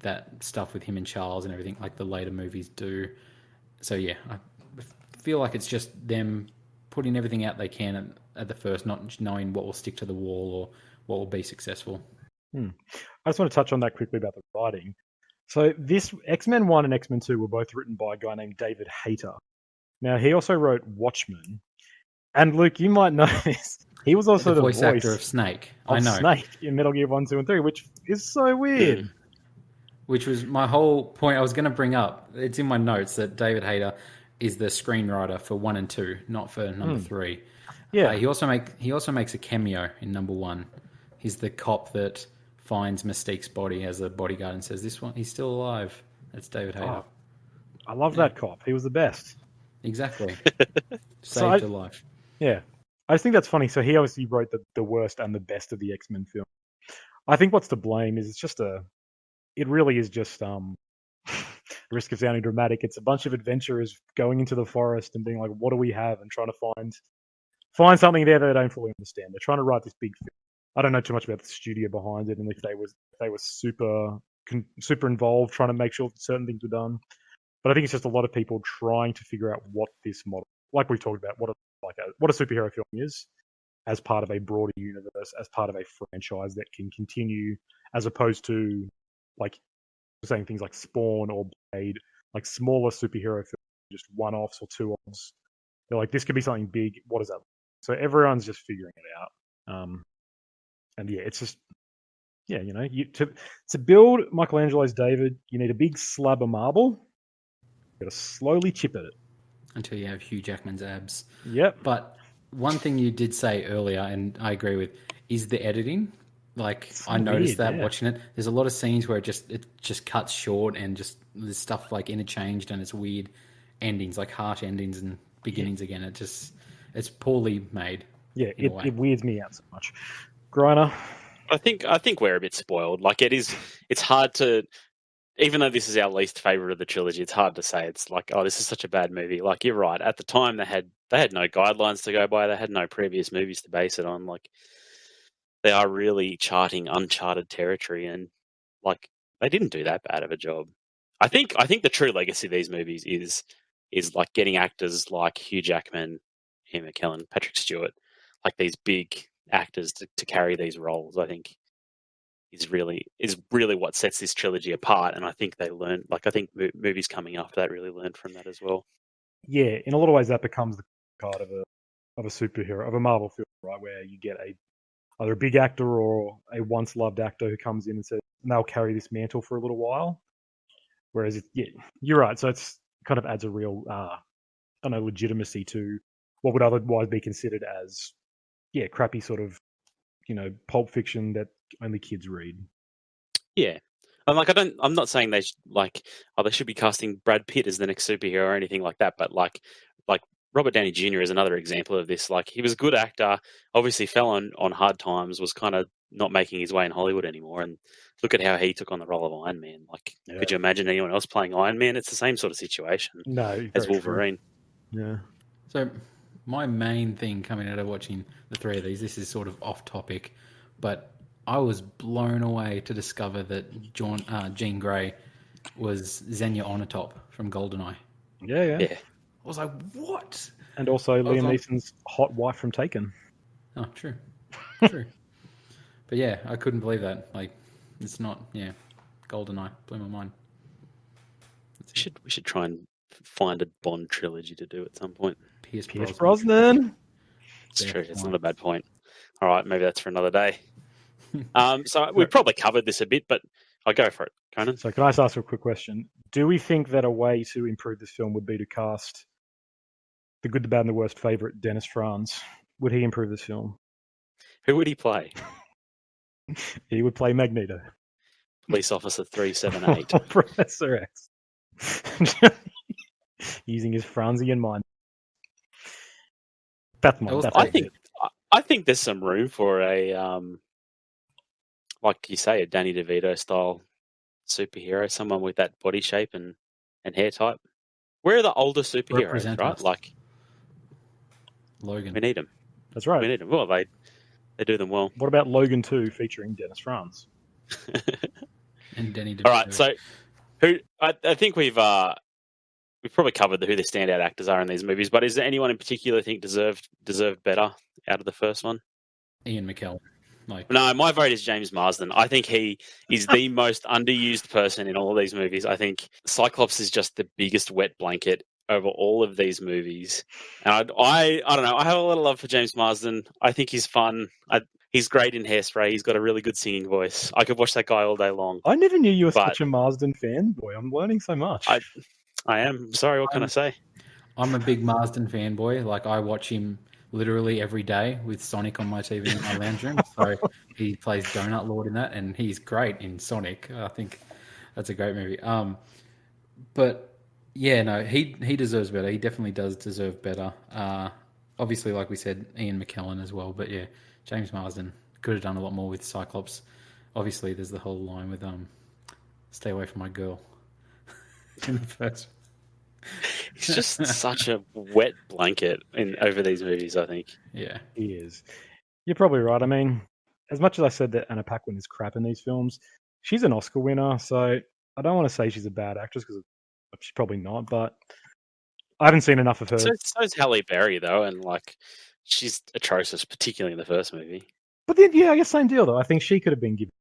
that stuff with him and Charles and everything like the later movies do. So I feel like it's just them putting everything out they can at the first, not knowing what will stick to the wall or what will be successful. I just want to touch on that quickly about the writing. So this X-Men 1 and X-Men 2 were both written by a guy named David Hayter. Now, he also wrote Watchmen. And Luke, you might know this. He was also the voice actor of Snake. I know. Snake in Metal Gear 1, 2, and 3, which is so weird. Which was my whole point I was going to bring up. It's in my notes that David Hayter is the screenwriter for 1 and 2, not for number 3. Yeah. He also makes a cameo in number 1. He's the cop that finds Mystique's body as a bodyguard and says, "This one, he's still alive." That's David Hayter. Oh, I love that cop. He was the best. Exactly. Saved a life. Yeah. I just think that's funny. So he obviously wrote the worst and the best of the X-Men film. I think what's to blame is it really is just risk of sounding dramatic. It's a bunch of adventurers going into the forest and being like, what do we have? And trying to find something there that they don't fully understand. They're trying to write this big film. I don't know too much about the studio behind it and if they were super involved trying to make sure certain things were done. But I think it's just a lot of people trying to figure out what this model, like we talked about, what a superhero film is as part of a broader universe, as part of a franchise that can continue, as opposed to like saying things like Spawn or Blade, like smaller superhero films, just one-offs or two-offs. They're like, this could be something big. What is that? So everyone's just figuring it out. And it's just, to build Michelangelo's David, you need a big slab of marble. You got to slowly chip at it. until you have Hugh Jackman's abs. Yep. But one thing you did say earlier, and I agree with, is the editing. Like So I noticed weird, that watching it. There's a lot of scenes where it just cuts short and just there's stuff like interchanged and it's weird endings, like harsh endings and beginnings again. It's poorly made. Yeah, in a way. it weirds me out so much. Greiner. I think we're a bit spoiled. Like it's hard to, even though this is our least favorite of the trilogy, it's hard to say it's like, oh, this is such a bad movie. Like you're right. At the time, they had no guidelines to go by. They had no previous movies to base it on. Like they are really charting uncharted territory, and like they didn't do that bad of a job. I think the true legacy of these movies is like getting actors like Hugh Jackman, Ian McKellen, Patrick Stewart, like these big actors to carry these roles. I think is really what sets this trilogy apart, and I think they learned. Like I think movies coming after that really learned from that as well. Yeah, in a lot of ways, that becomes the card of a superhero, of a Marvel film, right? Where you get either a big actor or a once loved actor who comes in and says, and they'll carry this mantle for a little while. Whereas, you're right. So it's kind of adds a real, legitimacy to what would otherwise be considered as, crappy sort of, pulp fiction that only kids read. Yeah. I'm not saying they should be casting Brad Pitt as the next superhero or anything like that, but like Robert Downey Jr. is another example of this. Like he was a good actor, obviously fell on hard times, was kind of not making his way in Hollywood anymore, and look at how he took on the role of Iron Man. Like, could you imagine anyone else playing Iron Man? It's the same sort of situation as Wolverine. True. Yeah. So my main thing coming out of watching the three of these, this is sort of off topic, but I was blown away to discover that Jean Grey was Xenia Onatopp from GoldenEye. Yeah. I was like, what? And also Liam Neeson's hot wife from Taken. Oh, true. But yeah, I couldn't believe that. Like, it's not, GoldenEye. Blew my mind. We should try and find a Bond trilogy to do at some point. Pierce Brosnan. It's true. It's not a bad point. All right, maybe that's for another day. So we've probably covered this a bit, but I'll go for it, Conan. So can I just ask a quick question? Do we think that a way to improve this film would be to cast the good, the bad, and the worst favourite, Dennis Franz? Would he improve this film? Who would he play? He would play Magneto. Police Officer 378. Professor X. Using his Franzian mind. I think there's some room for a like you say, a Danny DeVito style superhero, someone with that body shape and hair type. Where are the older superheroes, right? Like Logan. We need them. That's right. We need them. Well, they do them well. What about Logan 2 featuring Dennis Franz? And Danny DeVito. All right, so I think we've probably covered who the standout actors are in these movies, but is there anyone in particular you think deserved better out of the first one? Ian McKellen. No, my vote is James Marsden. I think he is the most underused person in all of these movies. I think Cyclops is just the biggest wet blanket over all of these movies. And I don't know. I have a lot of love for James Marsden. I think he's fun. He's great in Hairspray. He's got a really good singing voice. I could watch that guy all day long. I never knew you were such a Marsden fanboy. I'm learning so much. I am. Sorry, what can I say? I'm a big Marsden fanboy. Like, I watch him literally every day with Sonic on my TV in my lounge room. So he plays Donut Lord in that, and he's great in Sonic. I think that's a great movie. But yeah, no, he deserves better. He definitely does deserve better. Obviously, like we said, Ian McKellen as well. But yeah, James Marsden could have done a lot more with Cyclops. Obviously, there's the whole line with "Stay away from my girl" in the first. He's just such a wet blanket over these movies, I think. Yeah. He is. You're probably right. I mean, as much as I said that Anna Paquin is crap in these films, she's an Oscar winner, so I don't want to say she's a bad actress because she's probably not, but I haven't seen enough of her. So's Halle Berry, though, and she's atrocious, particularly in the first movie. But then, yeah, I guess same deal, though. I think she could have been given.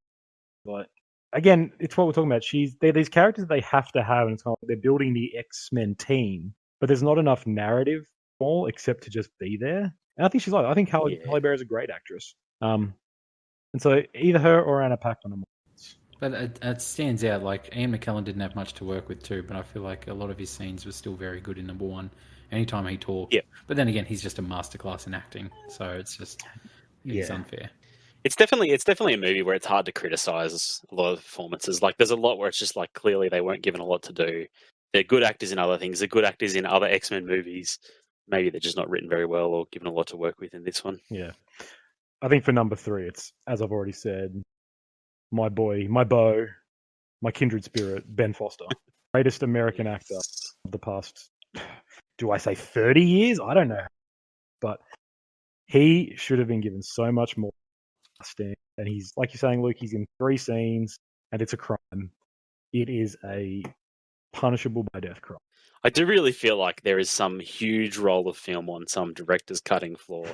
But again, it's what we're talking about. They're these characters they have to have, and it's kind of like they're building the X-Men team, but there's not enough narrative all except to just be there. And I think she's I think Halle Berry is a great actress. And so either her or Anna Paquin. But it stands out. Like Ian McKellen didn't have much to work with too, but I feel like a lot of his scenes were still very good in number one. Anytime he talked, Yeah. But then again, he's just a masterclass in acting, so it's just it's Yeah. unfair. It's definitely a movie where it's hard to criticize a lot of performances. Like, there's a lot where it's just like clearly they weren't given a lot to do. They're good actors in other things. They're good actors in other X-Men movies. Maybe they're just not written very well or given a lot to work with in this one. Yeah. I think for number 3, it's, as I've already said, my boy, my beau, my kindred spirit, Ben Foster. Greatest American actor of the past, do I say 30 years? I don't know. But he should have been given so much more stand. And he's, like you're saying, Luke, he's in 3 scenes and it's a crime. It is a punishable by death crime. I do really feel like there is some huge roll of film on some director's cutting floor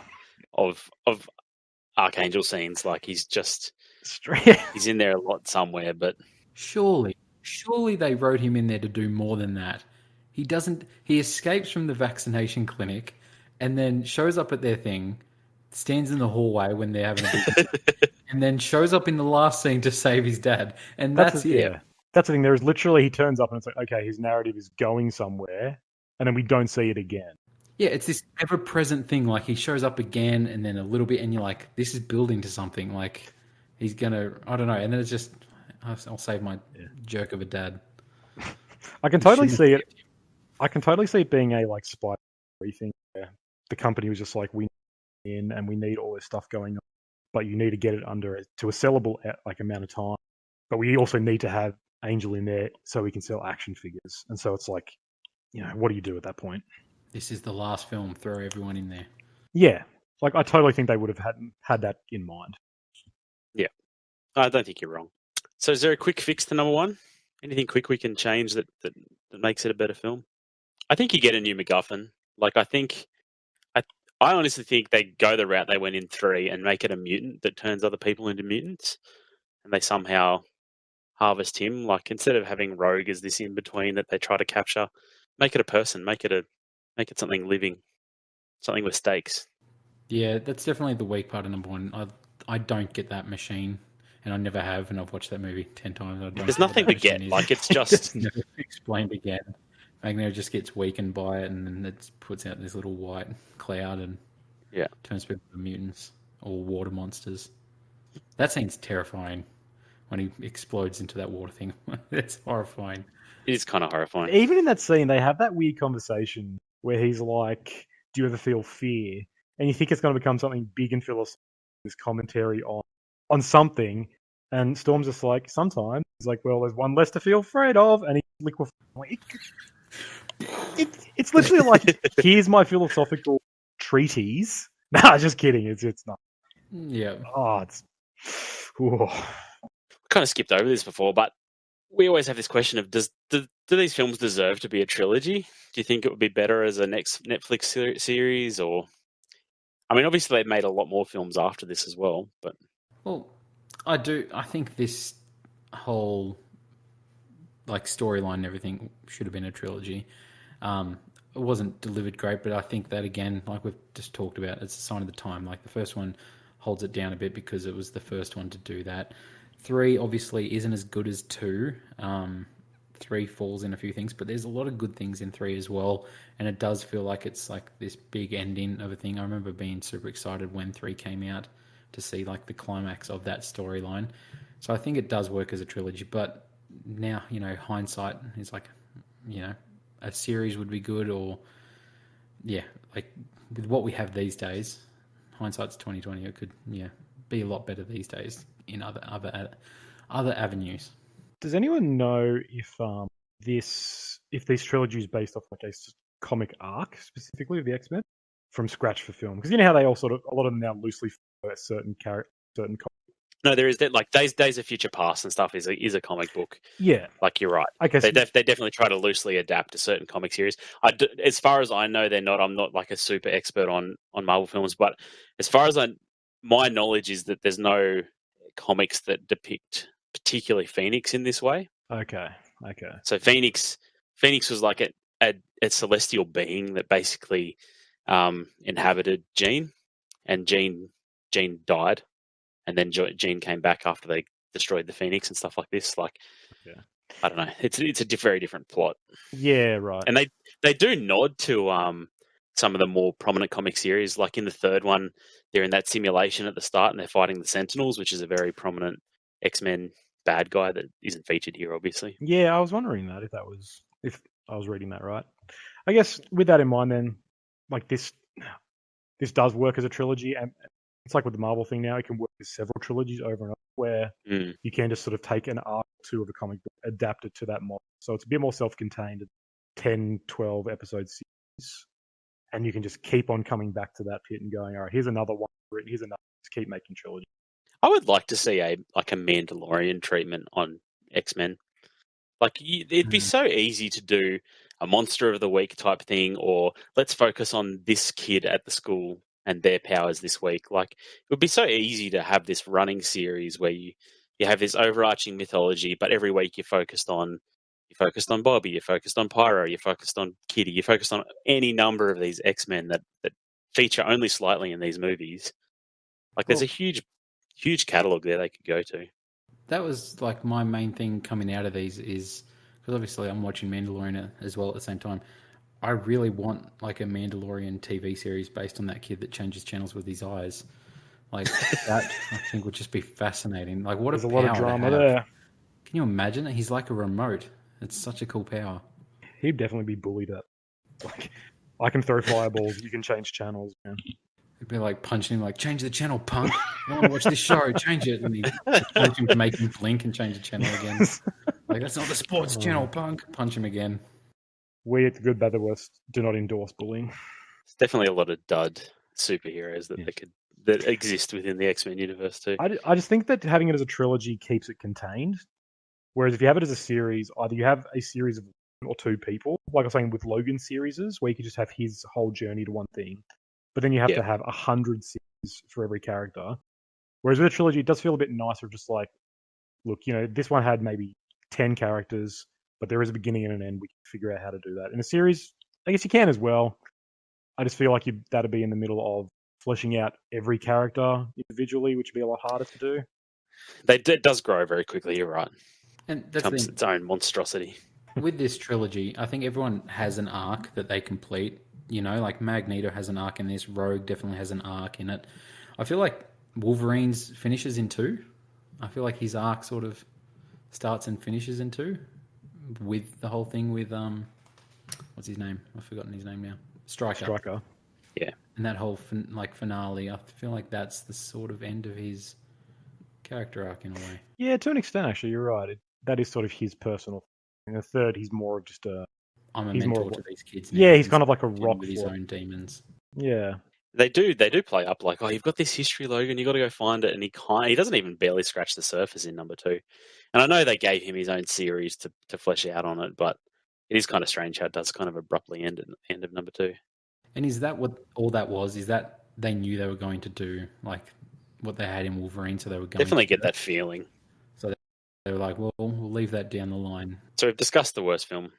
of Archangel scenes. Like, he's in there a lot somewhere, but Surely they wrote him in there to do more than that. He doesn't. He escapes from the vaccination clinic, and then shows up at their thing, stands in the hallway when they're having a big and then shows up in the last scene to save his dad. And that's it. Yeah. That's the thing. There is literally, he turns up and it's like, okay, his narrative is going somewhere, and then we don't see it again. Yeah, it's this ever-present thing. Like, he shows up again, and then a little bit, and you're like, this is building to something. Like, he's gonna, I don't know. And then it's just, I'll save my jerk of a dad. I can totally see it. I can totally see it being a like spy thing where the company was just like, we need and we need all this stuff going on, but you need to get it under to a sellable like amount of time. But we also need to have Angel in there so we can sell action figures. And so it's like, what do you do at that point? This is the last film. Throw everyone in there. Yeah, like I totally think they would have had that in mind. Yeah, I don't think you're wrong. So is there a quick fix to number 1? Anything quick we can change that makes it a better film? I think you get a new MacGuffin. Like, I honestly think they go the route they went in 3 and make it a mutant that turns other people into mutants, and they somehow harvest him. Like, instead of having Rogue as this in between that they try to capture, make it a person. Make it something living, something with stakes. Yeah, that's definitely the weak part of number 1. I don't get that machine, and I never have, and I've watched that movie 10 times. There's nothing to get. Like, it's just never explained again. Magneto just gets weakened by it, and then it puts out this little white cloud and turns people into mutants or water monsters. That scene's terrifying when he explodes into that water thing. It's horrifying. It is kind of horrifying. Even in that scene, they have that weird conversation where he's like, do you ever feel fear? And you think it's going to become something big and philosophical, this commentary on something. And Storm's just like, sometimes. He's like, well, there's one less to feel afraid of. And he liquefies. It's literally like, here's my philosophical treatise. Nah, just kidding. It's not. Yeah. Oh, it's... Ooh. Kind of skipped over this before, but we always have this question of, do these films deserve to be a trilogy? Do you think it would be better as a next Netflix series? Or, I mean, obviously they've made a lot more films after this as well, but... Well, I do. I think this whole like storyline and everything should have been a trilogy. It wasn't delivered great, but I think that, again, like we've just talked about, it's a sign of the time. Like, the first one holds it down a bit because it was the first one to do that. 3 obviously isn't as good as 2. 3 falls in a few things, but there's a lot of good things in 3 as well, and it does feel like it's like this big ending of a thing. I remember being super excited when 3 came out to see like the climax of that storyline. So I think it does work as a trilogy, but now, hindsight is like, a series would be good, or like with what we have these days, hindsight's 2020. It could be a lot better these days in other avenues. Does anyone know if this trilogy is based off like a comic arc specifically of the X-Men from scratch for film? Because you know how they all a lot of them now loosely follow a certain character, certain comic. No, there is that, like Days of Future Past and stuff is a comic book. Yeah, like you're right. I guess they definitely try to loosely adapt a certain comic series. As far as I know, they're not. I'm not like a super expert on Marvel films, but as far as my knowledge is that there's no comics that depict particularly Phoenix in this way. Okay. So Phoenix was like a celestial being that basically inhabited Jean, and Jean died. And then Jean came back after they destroyed the Phoenix and stuff like this. Like, Yeah. I don't know. It's a very different plot. Yeah, right. And they do nod to some of the more prominent comic series. Like in the third one, they're in that simulation at the start and they're fighting the Sentinels, which is a very prominent X-Men bad guy that isn't featured here, obviously. Yeah, I was wondering that if I was reading that right. I guess with that in mind, then, like this does work as a trilogy, and it's like with the Marvel thing now, it can work as several trilogies over and over, where you can just sort of take an arc or two of a comic book, adapt it to that model. So it's a bit more self-contained, 10, 12 episode series, and you can just keep on coming back to that pit and going, all right, here's another one, here's another, just keep making trilogy. I would like to see a Mandalorian treatment on X-Men. Like, it'd be so easy to do a monster of the week type thing, or let's focus on this kid at the school and their powers this week. Like, it would be so easy to have this running series where you have this overarching mythology, but every week you're focused on Bobby, you're focused on Pyro, you're focused on Kitty, you're focused on any number of these X-Men that feature only slightly in these movies. Like, there's a huge catalog there they could go to. That was like my main thing coming out of these is because obviously I'm watching Mandalorian as well at the same time. I really want like a Mandalorian TV series based on that kid that changes channels with his eyes. Like that, I think would just be fascinating. Like what There's a power lot of drama to have. there. Can you imagine it? He's like a remote. It's such a cool power. He'd definitely be bullied at. Like, I can throw fireballs. You can change channels, man. It'd be like punching him, like, change the channel, punk. I want to watch this show. Change it. And he punch him to make him blink and change the channel again. Like, that's not the sports channel, punk. Punch him again. We at the Good, Bad, the Worst do not endorse bullying. There's definitely a lot of dud superheroes that exist within the X-Men universe too. I just think that having it as a trilogy keeps it contained. Whereas if you have it as a series, either you have a series of one or two people, like I was saying with Logan series, where you could just have his whole journey to one thing, but then you have to have 100 series for every character. Whereas with a trilogy, it does feel a bit nicer, just like, look, this one had maybe 10 characters, but there is a beginning and an end. We can figure out how to do that. In a series, I guess you can as well. I just feel like that'd be in the middle of fleshing out every character individually, which would be a lot harder to do. It does grow very quickly, you're right. And that's it comes its own monstrosity. With this trilogy, I think everyone has an arc that they complete. Like Magneto has an arc in this. Rogue definitely has an arc in it. I feel like Wolverine's finishes in 2. I feel like his arc sort of starts and finishes in 2 with the whole thing with, what's his name? I've forgotten his name now. Stryker. Yeah. And that whole finale, I feel like that's the sort of end of his character arc in a way. Yeah, to an extent, actually, you're right. That is sort of his personal. In the third, he's more of just I'm a mentor to these kids now. Yeah, he's kind of like a rock with his own demons. Yeah. They do play up like, oh, you've got this history, Logan, you got to go find it, and he doesn't even barely scratch the surface in number 2. And I know they gave him his own series to flesh out on it, but it is kind of strange how it does kind of abruptly end of number 2. And is that what all that was? Is that they knew they were going to do like what they had in Wolverine, so they were going definitely to get that feeling. So they were like, well, we'll leave that down the line. So we've discussed the worst film.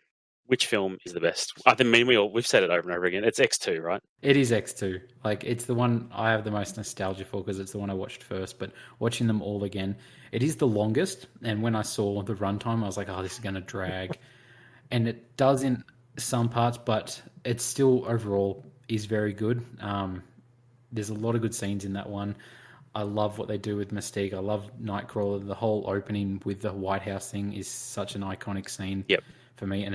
Which film is the best? I mean, we've said it over and over again. It's X2, right? It is X2. Like, it's the one I have the most nostalgia for because it's the one I watched first. But watching them all again, it is the longest. And when I saw the runtime, I was like, oh, this is going to drag. And it does in some parts, but it still overall is very good. There's a lot of good scenes in that one. I love what they do with Mystique. I love Nightcrawler. The whole opening with the White House thing is such an iconic scene for me.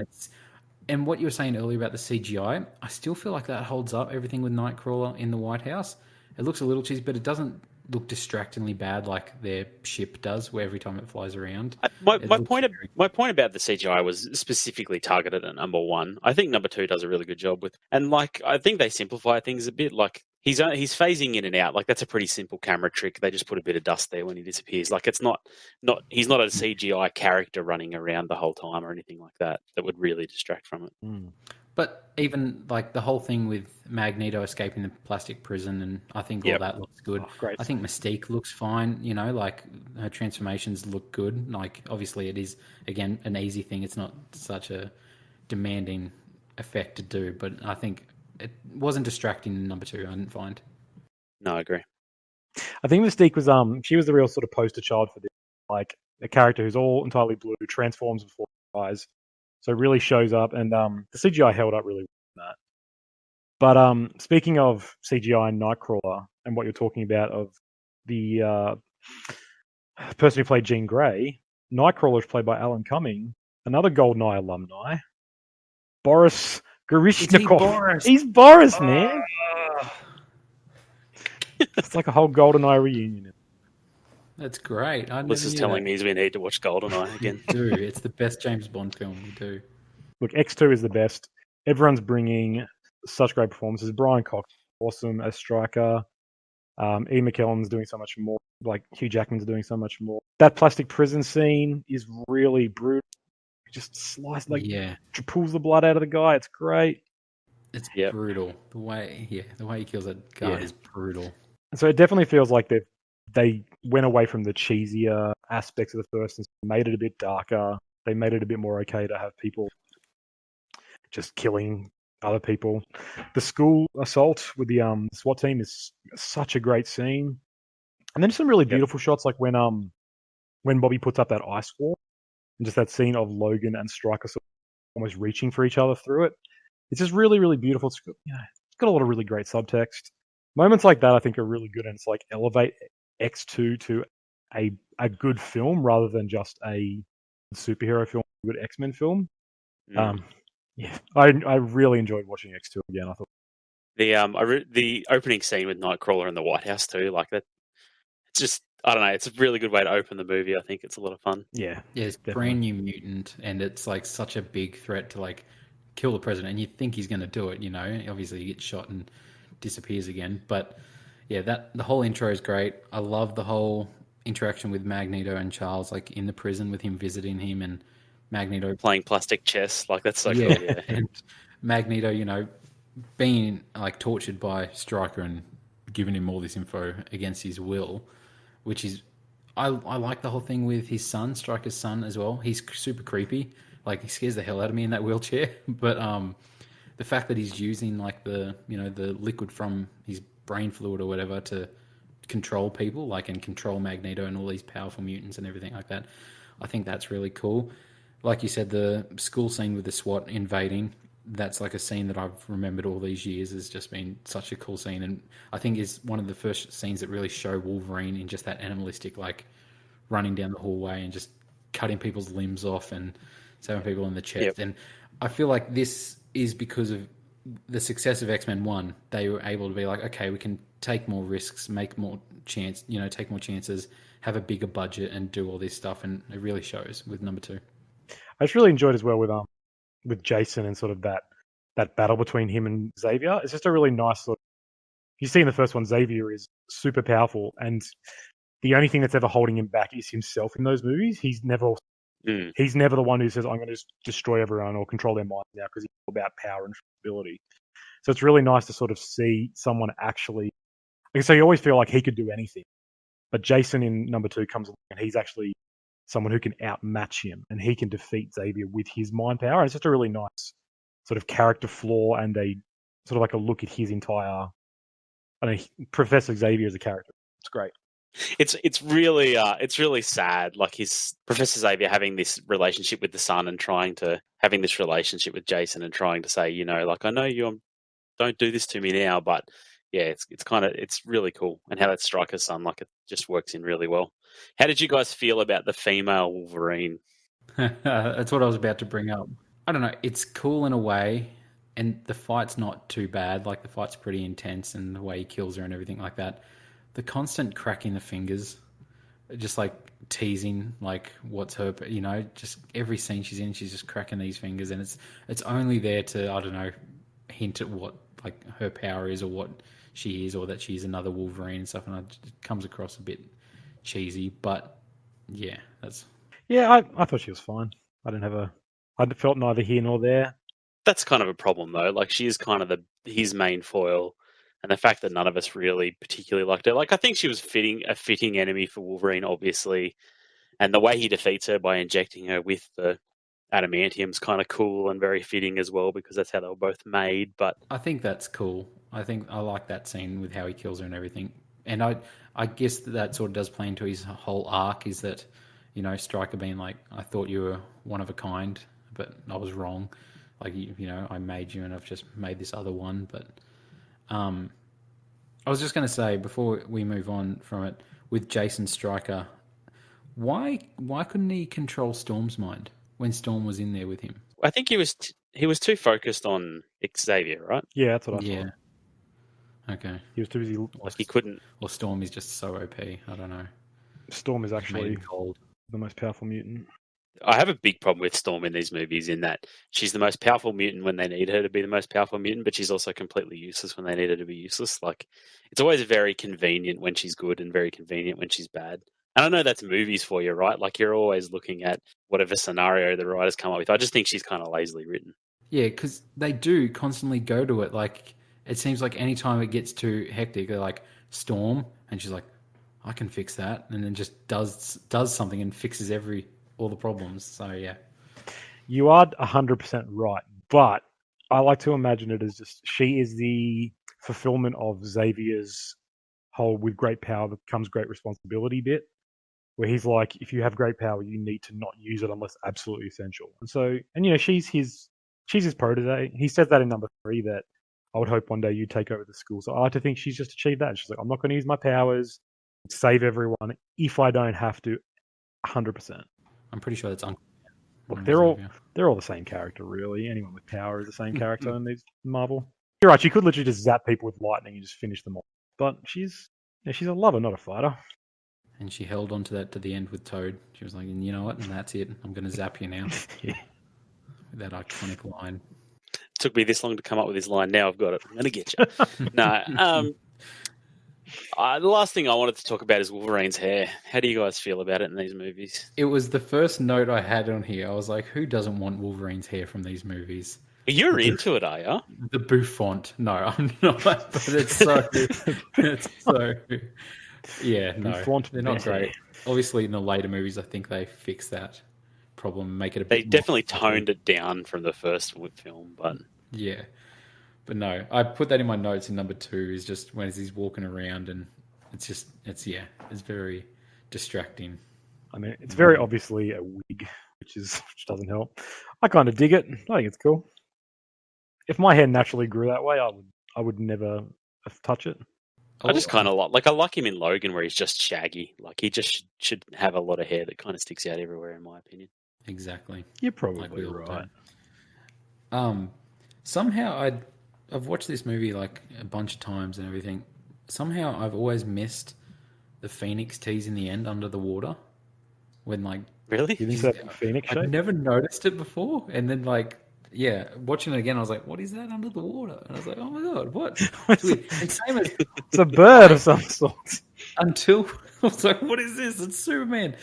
And what you were saying earlier about the CGI, I still feel like that holds up. Everything with Nightcrawler in the White House, it looks a little cheesy, but it doesn't look distractingly bad like their ship does, where every time it flies around. My point about the CGI was specifically targeted at number 1. I think number 2 does a really good job with, and like I think they simplify things a bit. Like he's phasing in and out. Like that's a pretty simple camera trick. They just put a bit of dust there when he disappears. Like it's not he's not a CGI character running around the whole time or anything like that would really distract from it. But even like the whole thing with Magneto escaping the plastic prison, and I think all that looks good. Great. I think Mystique looks fine. Like her transformations look good. Like obviously it is again an easy thing. It's not such a demanding effect to do, but I think it wasn't distracting in number 2. I didn't find. No, I agree. I think Mystique was she was the real sort of poster child for this. like a character who's all entirely blue, transforms before your eyes. So it really shows up, and the CGI held up really well in that. But speaking of CGI and Nightcrawler, and what you're talking about of the person who played Jean Grey, Nightcrawler is played by Alan Cumming, another GoldenEye alumni, Boris Garishnikov. Boris? He's Boris, man. It's like a whole GoldenEye reunion. That's great. This is telling me we need to watch GoldenEye again. We do. It's the best James Bond film. We do. Look, X2 is the best. Everyone's bringing such great performances. Brian Cox, awesome as Stryker. Ian McKellen's doing so much more. Like Hugh Jackman's doing so much more. That plastic prison scene is really brutal. Just sliced, pulls the blood out of the guy. It's great. It's brutal. The way he kills that guy is brutal. So it definitely feels like they went away from the cheesier aspects of the first and made it a bit darker. They made it a bit more okay to have people just killing other people. The school assault with the SWAT team is such a great scene. And then some really beautiful shots, like when Bobby puts up that ice wall, and just that scene of Logan and Stryker sort of almost reaching for each other through it. It's just really, really beautiful. It's got a lot of really great subtext. Moments like that, I think, are really good, and it's like elevate X2 to a good film rather than just a superhero film, a good X-Men film. I really enjoyed watching X2 again. I thought the opening scene with Nightcrawler in the White House too, like that. It's just, I don't know. It's a really good way to open the movie. I think it's a lot of fun. Yeah, it's brand new mutant, and it's like such a big threat to like kill the president, and you think he's going to do it. You know, obviously he gets shot and disappears again. But yeah, the whole intro is great. I love the whole interaction with Magneto and Charles, like in the prison with him visiting him, and Magneto playing plastic chess. Like that's so cool. Yeah, and Magneto, you know, being like tortured by Stryker and giving him all this info against his will, which is, I like the whole thing with his son, Stryker's son as well. He's super creepy. Like he scares the hell out of me in that wheelchair. But the fact that he's using like the liquid from his brain fluid or whatever to control people, like, and control Magneto and all these powerful mutants and everything like that, I think that's really cool. Like you said, the school scene with the SWAT invading, that's like a scene that I've remembered all these years has just been such a cool scene, and I think is one of the first scenes that really show Wolverine in just that animalistic, like running down the hallway and just cutting people's limbs off and stabbing people in the chest. And I feel like this is because of the success of X-Men 1. They were able to be like, okay, we can take more risks, make more take more chances, have a bigger budget, and do all this stuff, and it really shows with number 2. I just really enjoyed as well with Jason and sort of that battle between him and Xavier. It's just a really nice sort of, you see in the first one, Xavier is super powerful, and the only thing that's ever holding him back is himself in those movies. He's never the one who says, I'm going to just destroy everyone or control their minds now, because he's all about power and ability. So it's really nice to sort of see someone actually, so you always feel like he could do anything. But Jason in number 2 comes along and he's actually someone who can outmatch him, and he can defeat Xavier with his mind power. And it's just a really nice sort of character flaw and a sort of like a look at his entire, Professor Xavier as a character. It's great. It's really sad. Like his Professor Xavier having this relationship with the son and having this relationship with Jason and trying to say, like, I know you don't do this to me now, but yeah, it's really cool. And how that Stryker's son, like, it just works in really well. How did you guys feel about the female Wolverine? That's what I was about to bring up. I don't know. It's cool in a way, and the fight's not too bad. Like, the fight's pretty intense, and the way he kills her and everything like that. The constant cracking the fingers, just like teasing, like what's her, just every scene she's in, she's just cracking these fingers, and it's only there to, I don't know, hint at what like her power is or what she is, or that she's another Wolverine and stuff, and it comes across a bit cheesy, but yeah, I thought she was fine. I felt neither here nor there. That's kind of a problem though. Like, she is kind of his main foil, and the fact that none of us really particularly liked her. Like, I think she was a fitting enemy for Wolverine, obviously, and the way he defeats her by injecting her with the adamantium is kind of cool and very fitting as well, because that's how they were both made. But I think that's cool. I think I like that scene with how he kills her and everything. And I guess that sort of does play into his whole arc, is that Stryker being like, I thought you were one of a kind, but I was wrong. Like, I made you and I've just made this other one. But I was just going to say, before we move on from it, with Jason Stryker, why couldn't he control Storm's mind when Storm was in there with him? I think he was too focused on Xavier, right? Yeah, that's what I Yeah. thought. Okay. He was too busy. Like he couldn't. Or Storm is just so OP. I don't know. Storm is Made actually him cold. the most powerful mutant. I have a big problem with Storm in these movies in that she's the most powerful mutant when they need her to be the most powerful mutant, but she's also completely useless when they need her to be useless. Like, it's always very convenient when she's good and very convenient when she's bad. And I know that's movies for you, right? Like, you're always looking at whatever scenario the writers come up with. I just think she's kind of lazily written. Yeah, because they do constantly go to it. Like, it seems like anytime it gets too hectic, they're like, Storm, and she's like, I can fix that, and then just does something and fixes all the problems. So yeah, You are 100% right, but I like to imagine it as just she is the fulfillment of Xavier's whole "with great power comes great responsibility" bit, where he's like, if you have great power, you need to not use it unless absolutely essential. And so, and she's his protege. He says that in number 3 that I would hope one day you take over the school. So I like to think she's just achieved that. She's like, I'm not going to use my powers to save everyone if I don't have to. 100%. I'm pretty sure that's Uncle. Look, they're all the same character, really. Anyone with power is the same character in these Marvel. You're right. She could literally just zap people with lightning and just finish them off. But she's a lover, not a fighter. And she held on to that to the end with Toad. She was like, you know what? And that's it. I'm going to zap you now. Yeah. With that iconic line. It took me this long to come up with this line. Now I've got it. I'm going to get you. No. The last thing I wanted to talk about is Wolverine's hair. How do you guys feel about it in these movies? It was the first note I had on here. I was like, who doesn't want Wolverine's hair from these movies? You're into it, are you? The bouffant. No, I'm not. But it's so... Yeah, no. Bouffant they're not hair. great. Obviously, in the later movies, I think they fix that problem, make it a bit They more definitely comfortable. toned it down from the first film, but... Yeah. But no, I put that in my notes in number 2 is just when he's walking around and it's very distracting. I mean, it's very obviously a wig, which doesn't help. I kind of dig it. I think it's cool. If my hair naturally grew that way, I would never touch it. I just kind of I like him in Logan where he's just shaggy. Like, he just should have a lot of hair that kind of sticks out everywhere, in my opinion. Exactly. You're probably Like we all right. do. Somehow I've watched this movie like a bunch of times and everything. Somehow I've always missed the Phoenix tease in the end under the water. When like Really? You think that Phoenix shape? I've never noticed it before, and then watching it again, I was like, "What is that under the water?" And I was like, "Oh my god, what?" It's weird. And same as It's a bird of some sort. until I was like, "What is this?" It's Superman.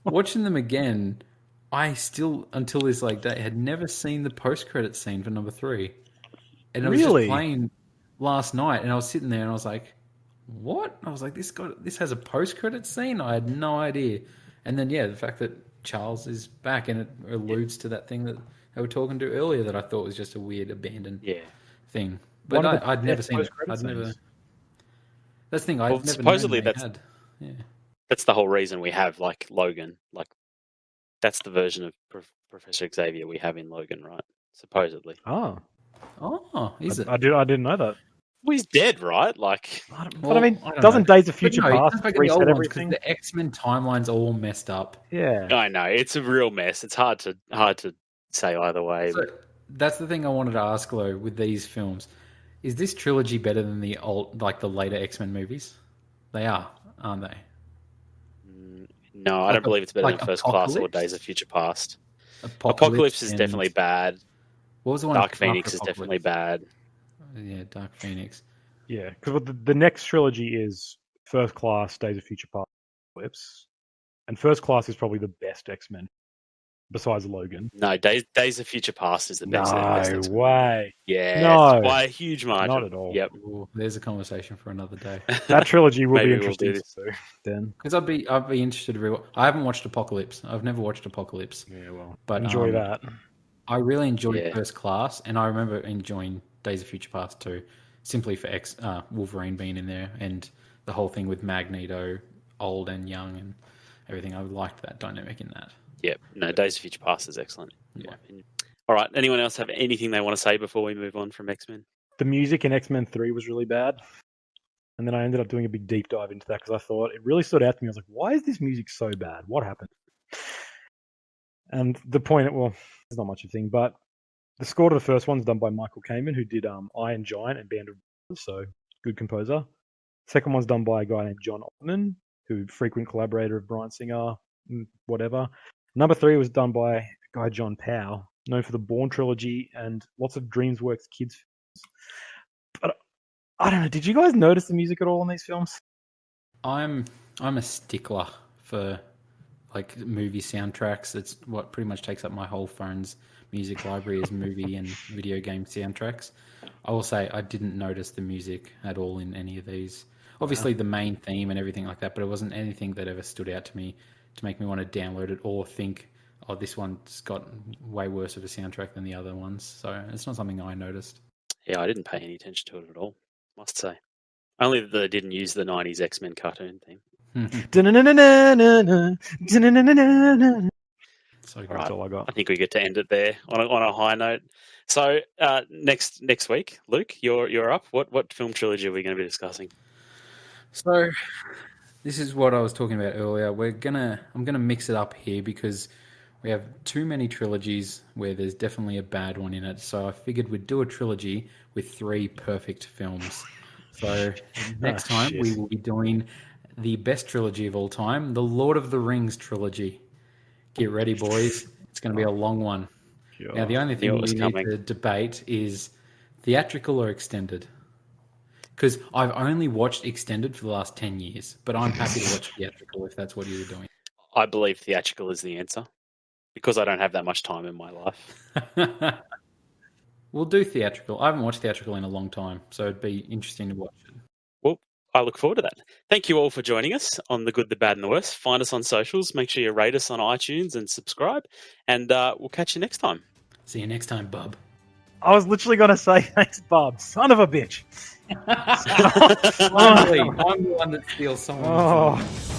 Watching them again, I still until this day had never seen the post-credit scene for number 3, and it was Really? just playing last night, and I was sitting there and I was like, "What?" I was like, "This has a post-credit scene." I had no idea, and then the fact that Charles is back and it alludes to that thing that they were talking to earlier that I thought was just a weird abandoned thing. But One of the I'd never best seen it. post-credit I'd never. scenes. That's the thing. I'd Well, never supposedly known they that's- had. Yeah. That's the whole reason we have, Logan. That's the version of Professor Xavier we have in Logan, right? Supposedly. Oh, Is it? I didn't know that. Well, he's dead, right? But I Well, mean, I don't doesn't know. Days of But Future no, it Past sounds like the reset old ones, 'cause everything? the X-Men timeline's all messed up. Yeah. I know, it's a real mess. It's hard to say either way. So that's the thing I wanted to ask, though, with these films. Is this trilogy better than the the later X-Men movies? They are, aren't they? No, I don't believe it's better than First Class or Apocalypse? Days of Future Past. Apocalypse is and- definitely bad. What was the one? Dark after Phoenix is definitely Apocalypse? bad. Yeah, Dark Phoenix. Yeah, because the next trilogy is First Class, Days of Future Past, Apocalypse. And First Class is probably the best X-Men, besides Logan. No, Days of Future Past is the best. best No X-Men. way. Yeah, No. by a huge margin. Not at all. Yep. Ooh, there's a conversation for another day. That trilogy will be Maybe we'll interesting do to see then. Because I'd be interested to rewatch. I haven't watched Apocalypse. I've never watched Apocalypse. Yeah, well, But enjoy that. I really enjoyed Yeah. First Class, and I remember enjoying Days of Future Past too, simply for Wolverine being in there and the whole thing with Magneto, old and young, and everything. I liked that dynamic in that. Yeah, no, Days of Future Past is excellent. In Yeah. my opinion. All right, anyone else have anything they want to say before we move on from X-Men? The music in X-Men 3 was really bad. And then I ended up doing a big deep dive into that because I thought it really stood out to me. I was like, why is this music so bad? What happened? And the point, well, there's not much of a thing, but the score to the first one's done by Michael Kamen, who did Iron Giant and Band of Brothers, so good composer. Second one's done by a guy named John Ottman, who frequent collaborator of Bryan Singer, whatever. Number 3 was done by a guy John Powell, known for the Bourne trilogy and lots of DreamWorks kids films. But I don't know. Did you guys notice the music at all in these films? I'm a stickler for like movie soundtracks. It's what pretty much takes up my whole phone's music library is movie and video game soundtracks. I will say I didn't notice the music at all in any of these. Obviously the main theme and everything like that, but it wasn't anything that ever stood out to me to make me want to download it or think, oh, this one's got way worse of a soundtrack than the other ones. So it's not something I noticed. Yeah, I didn't pay any attention to it at all, must say. Only that they didn't use the 90s X-Men cartoon theme. So Right. That's all I got. I think we get to end it there on a high note. So next week, Luke, you're up. What film trilogy are we going to be discussing? So this is what I was talking about earlier. I'm gonna mix it up here because we have too many trilogies where there's definitely a bad one in it. So I figured we'd do a trilogy with 3 perfect films. So next time we will be doing the best trilogy of all time, the Lord of the Rings trilogy. Get ready, boys. It's going to be a long one. Sure. Now, the only thing we need to debate is theatrical or extended. Because I've only watched extended for the last 10 years, but I'm happy to watch theatrical if that's what you're doing. I believe theatrical is the answer because I don't have that much time in my life. We'll do theatrical. I haven't watched theatrical in a long time, so it'd be interesting to watch it. Well, I look forward to that. Thank you all for joining us on The Good, the Bad and the Worst. Find us on socials. Make sure you rate us on iTunes and subscribe. And we'll catch you next time. See you next time, bub. I was literally going to say thanks, Bob. Son of a bitch. Finally, I'm the one that steals someone. Oh.